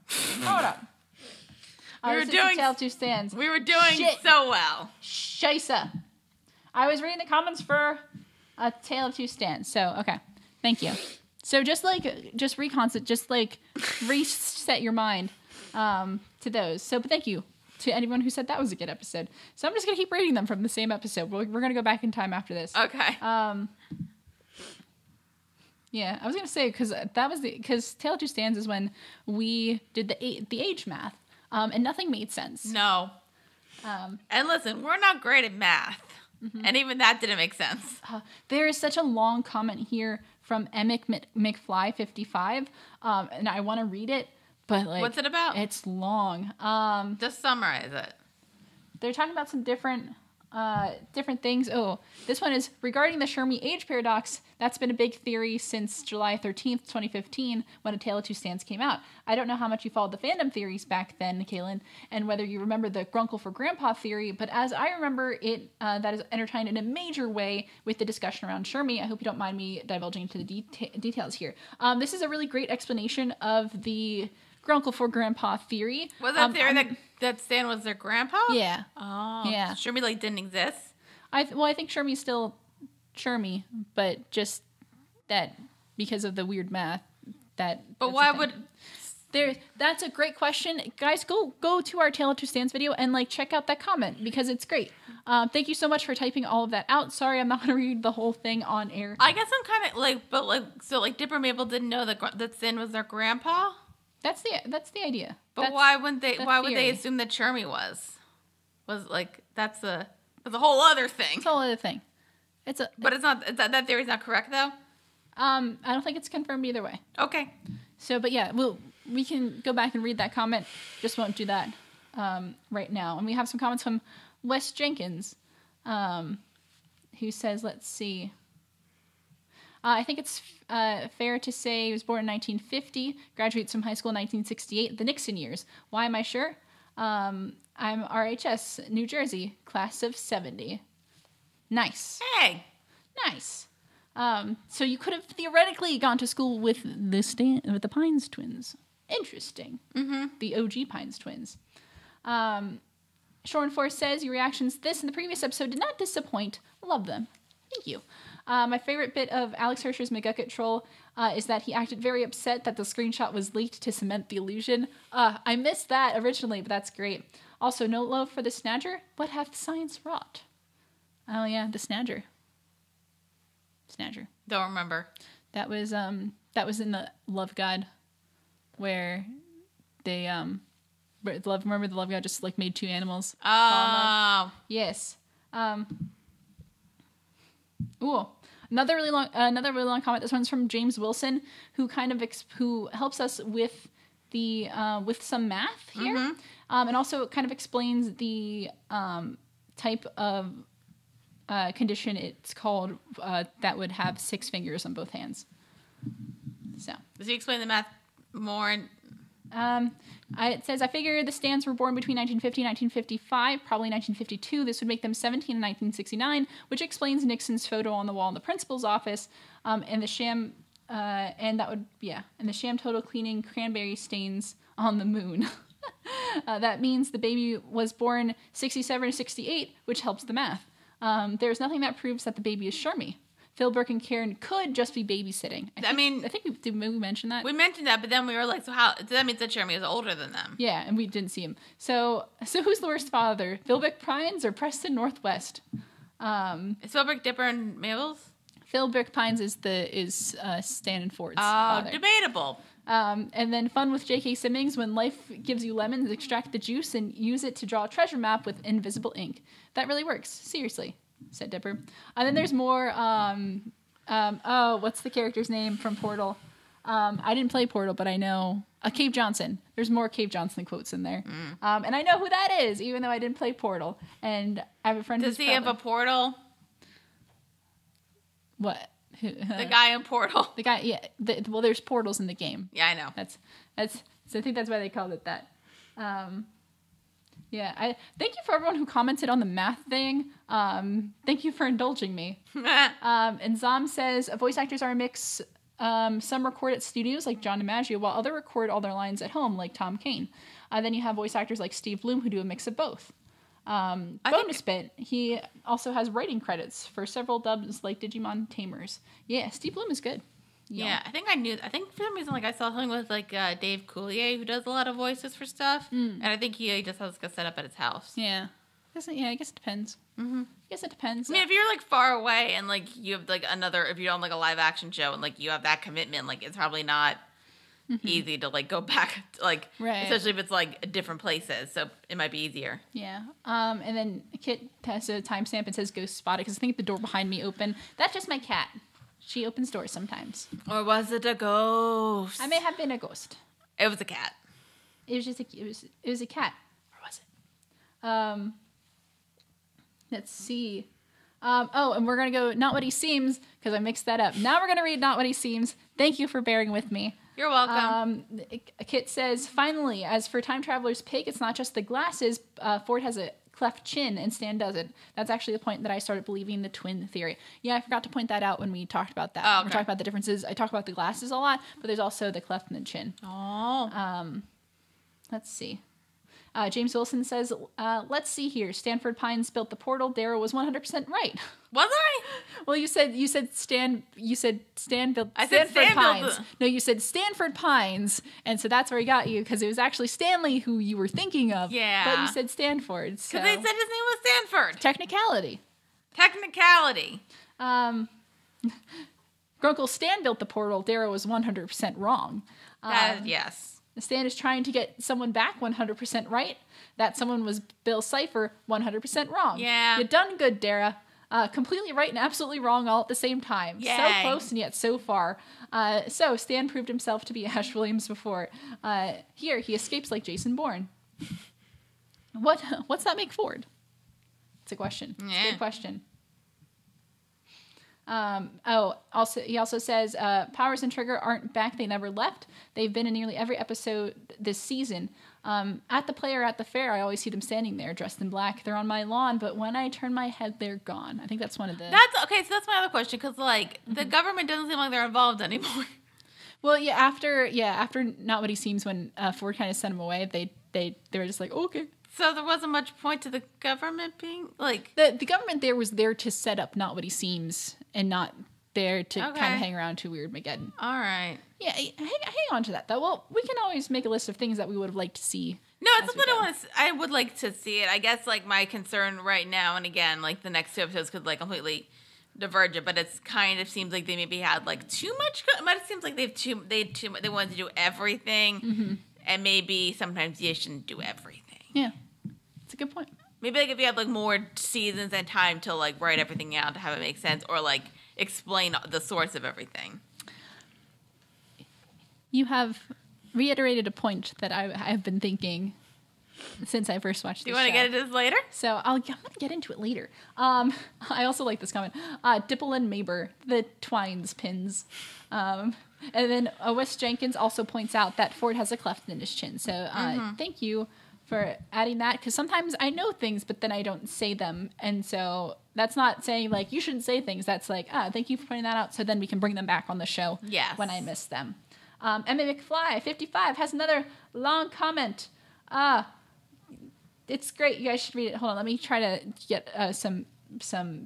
We were doing Tale of Two Stands. We were doing so well. Scheisse. I was reading the comments for A Tale of Two Stands. So, okay. Thank you. So reset your mind to those. So, but thank you to anyone who said that was a good episode. So I'm just going to keep reading them from the same episode. We're going to go back in time after this. Okay. Yeah, I was going to say, because Tale of Two Stands is when we did the age math. And nothing made sense. No. And listen, we're not great at math. And even that didn't make sense. There is such a long comment here from Emic McFly55. And I want to read it, but what's it about? It's long. Just summarize it. They're talking about some different things. Oh, this one is regarding the Shermie age paradox. That's been a big theory since July 13th, 2015, when A Tale of Two Stands came out. I don't know how much you followed the fandom theories back then, Kaylin, and whether you remember the Grunkle for Grandpa theory, but as I remember it, that is intertwined in a major way with the discussion around Shermie. I hope you don't mind me divulging into the details here. This is a really great explanation of the Grunkle for Grandpa theory. Was that theory that Stan was their grandpa? Yeah. Oh. Yeah. Shermie didn't exist? I think Shermie's still Shermie, but just that because of the weird math that. But why would? That's a great question, guys. Go to our Tale of Two Stands video and check out that comment because it's great. Thank you so much for typing all of that out. Sorry, I'm not gonna read the whole thing on air. I guess I'm kind of Dipper Mabel didn't know that Stan was their grandpa. That's the idea. But why would they assume that Shermie was that's a whole other thing. It's a whole other thing. But it's not that theory's not correct though. I don't think it's confirmed either way. Okay. So, but yeah, we can go back and read that comment. Just won't do that right now. And we have some comments from Wes Jenkins, who says, let's see. I think it's fair to say he was born in 1950, graduates from high school in 1968, the Nixon years. Why am I sure? I'm RHS, New Jersey, class of 70. Nice. Hey. Nice. So you could have theoretically gone to school with the Pines twins. Interesting. Mm-hmm. The OG Pines twins. Shorn Force says, your reactions this and the previous episode did not disappoint. Love them. Thank you. My favorite bit of Alex Hersher's McGucket troll is that he acted very upset that the screenshot was leaked to cement the illusion. I missed that originally, but that's great. Also, no love for the Snadger. What hath science wrought? Oh yeah, the Snadger. Snadger. Don't remember. That was in the Love God, where they remember the Love God just made two animals. Oh. Yes. Ooh. Another really long comment. This one's from James Wilson, who kind of who helps us with the with some math here, and also kind of explains the type of condition it's called that would have 6 fingers on both hands. So does he explain the math more? It says, I figure the Stans were born between 1950 and 1955, probably 1952. This would make them 17 in 1969, which explains Nixon's photo on the wall in the principal's office, and the sham, and the sham total cleaning cranberry stains on the moon. That means the baby was born 67 or 68, which helps the math. There's nothing that proves that the baby is Shermie. Phil, Burke, and Karen could just be babysitting. I think we mentioned that. We mentioned that, but then we were like, so that means that Jeremy is older than them. Yeah, and we didn't see him. So who's the worst father? Philbrick Pines or Preston Northwest? Is Philbrick Dipper and Mabel's? Philbrick Pines is Stan and Ford's father. Debatable. And then fun with J.K. Simmons. When life gives you lemons, extract the juice and use it to draw a treasure map with invisible ink. That really works. Seriously. Said Dipper. And then there's more, what's the character's name from Portal? I didn't play Portal, but I know, Cave Johnson. There's more Cave Johnson quotes in there. And I know who that is, even though I didn't play Portal. And I have a friend Does he have a portal? What? The guy in Portal. The guy, yeah. Well, there's portals in the game. Yeah, I know. So I think that's why they called it that. Yeah, I thank you for everyone who commented on the math thing. Thank you for indulging me. And Zom says voice actors are a mix. Some record at studios like John DiMaggio, while others record all their lines at home like Tom Kane. Then you have voice actors like Steve Bloom who do a mix of both. Bonus bit, he also has writing credits for several dubs like Digimon Tamers. Yeah, Steve Bloom is good. Yeah, I think for some reason, I saw something with Dave Coulier, who does a lot of voices for stuff, and I think he just has a set up at his house. Yeah, I guess it depends. I guess it depends. I mean, if you're far away and you have if you're on a live action show and you have that commitment, it's probably not easy to go back, right. Especially if it's different places, so it might be easier. Yeah. And then Kit has a timestamp and says "Ghost spotted" because I think the door behind me open. That's just my cat. She opens doors sometimes. Or was it a ghost? I may have been a ghost. It was a cat. It was just it was a cat. Or was it? Let's see. And we're gonna go Not What He Seems because I mixed that up. Now we're gonna read Not What He Seems. Thank you for bearing with me. You're welcome. Kit says, finally, as for Time Traveler's pig, it's not just the glasses. Ford has a cleft chin and Stan doesn't. That's actually the point that I started believing the twin theory. Yeah, I forgot to point that out when we talked about that. Oh, okay. We talked about the differences. I talk about the glasses a lot, but there's also the cleft in the chin. Oh. Let's see. James Wilson says, let's see here. Stanford Pines built the portal. Darrow was 100% right. Was I? Well, you said Stan built I said Stanford Stan Pines. built No, you said Stanford Pines, and so that's where he got you because it was actually Stanley who you were thinking of. Yeah. But you said Stanford. Because they said his name was Stanford. Technicality. Grunkle Stan built the portal. Darrow was 100% wrong. Yes. Stan is trying to get someone back 100% right. That someone was Bill Cipher 100% wrong. Yeah. You done good, Dara. Completely right and absolutely wrong all at the same time. Yay. So close and yet so far. So Stan proved himself to be Ash Williams before. Here, he escapes like Jason Bourne. What's that make Ford? It's a question. It's a good question. Also, he also says, Powers and Trigger aren't back. They never left. They've been in nearly every episode this season. At the play or at the fair, I always see them standing there dressed in black. They're on my lawn, but when I turn my head, they're gone. I think that's one of the... So that's my other question, because, the government doesn't seem like they're involved anymore. Well, after Not What He Seems, when Ford kind of sent him away, they were just like, okay. So there wasn't much point to the government being, The government there was there to set up Not What He Seems, and not there to kind of hang around to Weird Mageddon. All right. Yeah, hang on to that, though. Well, we can always make a list of things that we would have liked to see. No, it's something I would like to see it. I guess, my concern right now, and again, the next 2 episodes could, completely diverge it, but it's kind of seems like they maybe had, too much, but it seems like they wanted to do everything, and maybe sometimes you shouldn't do everything. Yeah. It's a good point. Maybe if you have more seasons and time to write everything out to have it make sense, or explain the source of everything. You have reiterated a point that I have been thinking since I first watched the show. Do you want to get into this later? So I'm going to get into it later. I also like this comment. Dipple and Maber, the Twines pins. And then Wes Jenkins also points out that Ford has a cleft in his chin. So thank you for adding that, because sometimes I know things, but then I don't say them. And so that's not saying, like, you shouldn't say things. That's like, thank you for pointing that out, so then we can bring them back on the show when I miss them. Emma McFly, 55, has another long comment. It's great. You guys should read it. Hold on. Let me try to get some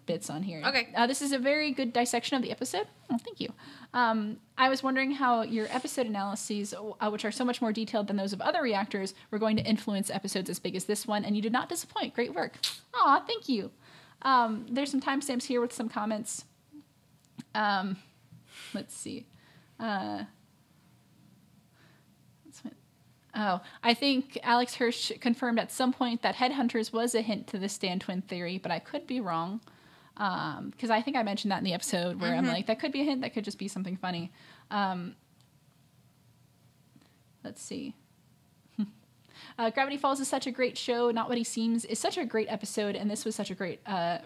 bits on here. Okay. This is a very good dissection of the episode. Oh, thank you. I was wondering how your episode analyses, which are so much more detailed than those of other reactors, were going to influence episodes as big as this one, and you did not disappoint. Great work. Aw, thank you. There's some timestamps here with some comments. Let's see. I think Alex Hirsch confirmed at some point that Headhunters was a hint to the Stan twin theory, but I could be wrong. Because I think I mentioned that in the episode where I'm like, that could be a hint, that could just be something funny. Let's see. Gravity Falls is such a great show. Not What He Seems is such a great episode, and this was such a great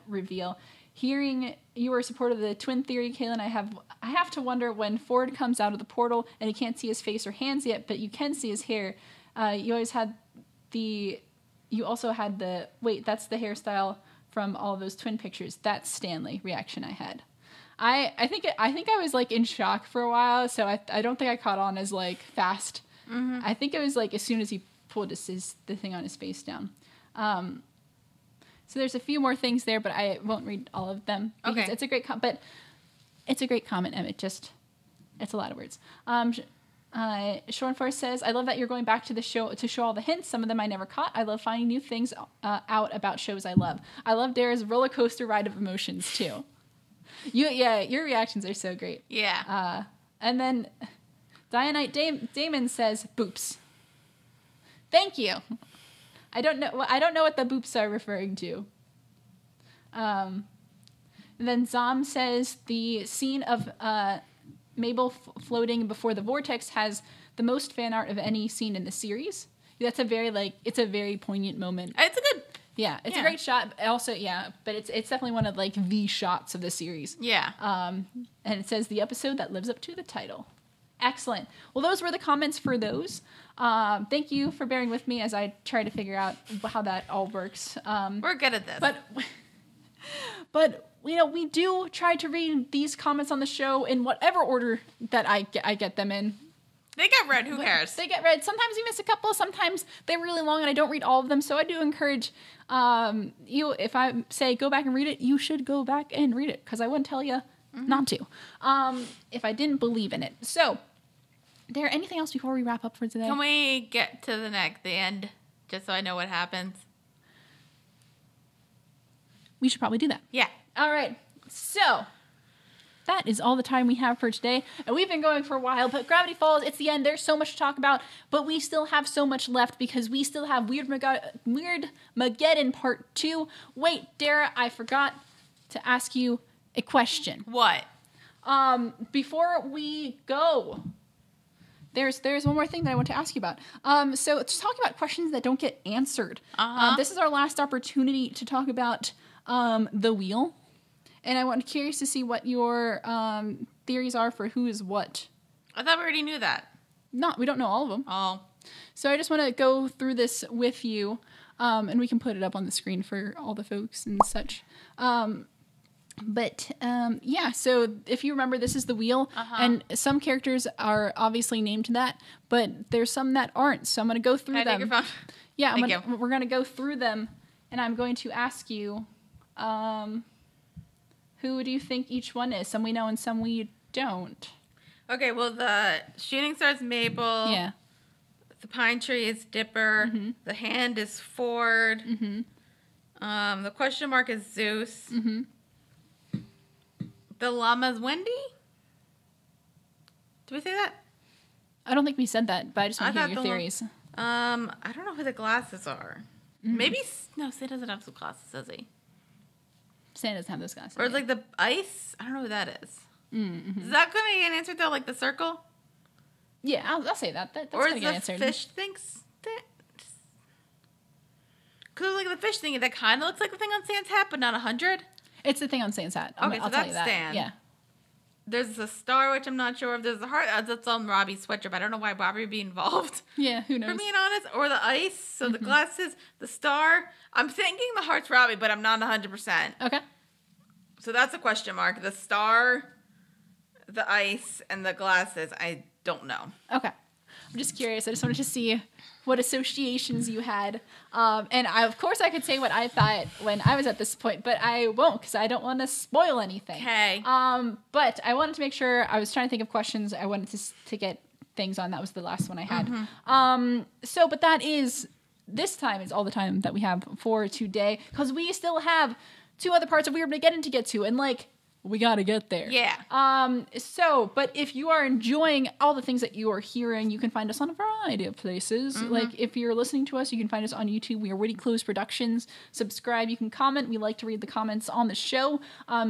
reveal. Hearing you were a supporter of the twin theory, Kaylin, I have to wonder when Ford comes out of the portal and he can't see his face or hands yet, but you can see his hair. You also had the wait, that's the hairstyle from all of those twin pictures. That's Stanley reaction I had. I think I was like in shock for a while, so I don't think I caught on as like fast. I think it was like as soon as he pulled the thing on his face down. So there's a few more things there, but I won't read all of them. Because it's a great comment, Emmett. Just, it's a lot of words. Shornforce says, I love that you're going back to the show to show all the hints. Some of them I never caught. I love finding new things out about shows I love. I love Dara's roller coaster ride of emotions, too. Your reactions are so great. Yeah. And then Dianite Damon says, boops. Thank you. I don't know what the boops are referring to. And then Zom says the scene of Mabel floating before the vortex has the most fan art of any scene in the series. That's it's a very poignant moment. It's a good. Yeah, it's a great shot. Also, but it's definitely one of like the shots of the series. Yeah. And it says the episode that lives up to the title. Excellent. Well, those were the comments for those. Thank you for bearing with me as I try to figure out how that all works. We're good at this. But we do try to read these comments on the show in whatever order that I get them in. They get read. Who cares? They get read. Sometimes you miss a couple. Sometimes they're really long and I don't read all of them. So I do encourage you, if I say go back and read it, you should go back and read it because I wouldn't tell you not to if I didn't believe in it. So, there anything else before we wrap up for today? Can we get to the end, just so I know what happens? We should probably do that. Yeah. All right. So, that is all the time we have for today. And we've been going for a while, but Gravity Falls, it's the end. There's so much to talk about, but we still have so much left because we still have Weird Mageddon Part 2. Wait, Dara, I forgot to ask you a question. What? Before we go, there's one more thing that I want to ask you about. So to talk about questions that don't get answered. This is our last opportunity to talk about the wheel, and I'm curious to see what your theories are for who is what. I thought we already knew that. We don't know all of them. Oh. So I just want to go through this with you, and we can put it up on the screen for all the folks and such. So if you remember, this is the wheel, and some characters are obviously named that, but there's some that aren't. So I'm going to go through them. Take your phone? Yeah, we're going to go through them, and I'm going to ask you, who do you think each one is? Some we know and some we don't. Okay, well, the shooting star is Mabel. Yeah. The pine tree is Dipper. Mm-hmm. The hand is Ford. Mm-hmm. The question mark is Zeus. Mm-hmm. The llama's Wendy? Did we say that? I don't think we said that, but I just want to hear your theories. I don't know who the glasses are. Mm-hmm. Maybe... No, Sid doesn't have some glasses, does he? Santa doesn't have those glasses. Or it's like the ice. I don't know who that is. Mm-hmm. Is that going to be an answer though? Like the circle? Yeah, I'll say that. That's or going to is get the answered. fish things? Because like the fish thing, that kind of looks like the thing on Santa's hat, but not 100. It's the thing on Santa's hat. Okay, I'll so tell you that's that. Stan. Yeah. There's a star, which I'm not sure if there's a heart. That's on Robbie's sweatshirt, but I don't know why Robbie would be involved. Yeah, who knows? For being honest, or the ice. So the glasses, the star. I'm thinking the heart's Robbie, but I'm not 100%. Okay. So that's a question mark. The star, the ice, and the glasses. I don't know. Okay. I'm just curious. I just wanted to see what associations you had. And of course I could say what I thought when I was at this point, but I won't because I don't want to spoil anything. Okay. But I wanted to make sure, I was trying to think of questions I wanted to get things on. That was the last one I had. But that is, this time is all the time that we have for today because we still have 2 other parts of Weird Mageddon to get to, and we gotta get there. Yeah. But if you are enjoying all the things that you are hearing, you can find us on a variety of places. Like if you're listening to us, you can find us on YouTube. We are Witty Close Productions. Subscribe. You can comment. We like to read the comments on the show.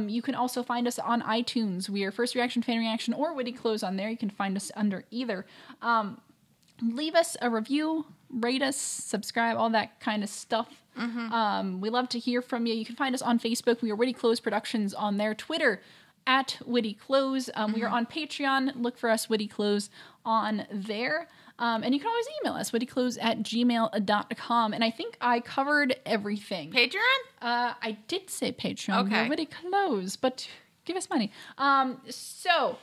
You can also find us on iTunes. We are First Reaction, Fan Reaction, or Witty Close on there. You can find us under either. Leave us a review, rate us, subscribe, all that kind of stuff. We love to hear from you. You can find us on Facebook. We are Witty Close Productions on there. Twitter at Witty Close. We are on Patreon. Look for us, Witty Close, on there. And you can always email us, wittyclose@gmail.com. And I think I covered everything. Patreon? I did say Patreon. Okay. We're Witty Close, but give us money. So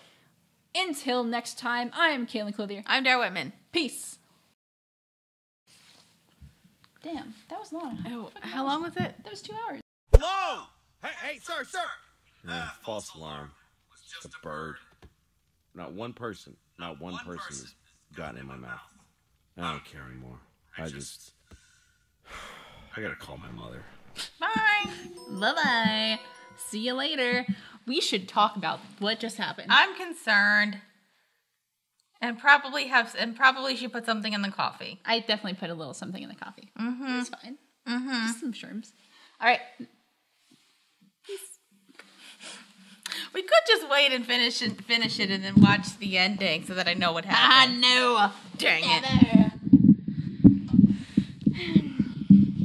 until next time, I'm Kaylin Clothier. I'm Dara Whitman. Peace. Damn, that was long. Oh, how long was it? That was 2 hours. Hello! Hey, sir! False alarm. It's a bird. Not one person has gotten in my mouth. I don't care anymore. I gotta call my mother. Bye. Bye-bye. See you later. We should talk about what just happened. I'm concerned. And probably she put something in the coffee. I definitely put a little something in the coffee. It's fine. Just some shrooms. All right. Peace. We could just wait and finish it and then watch the ending so that I know what happened. I know. Dang it.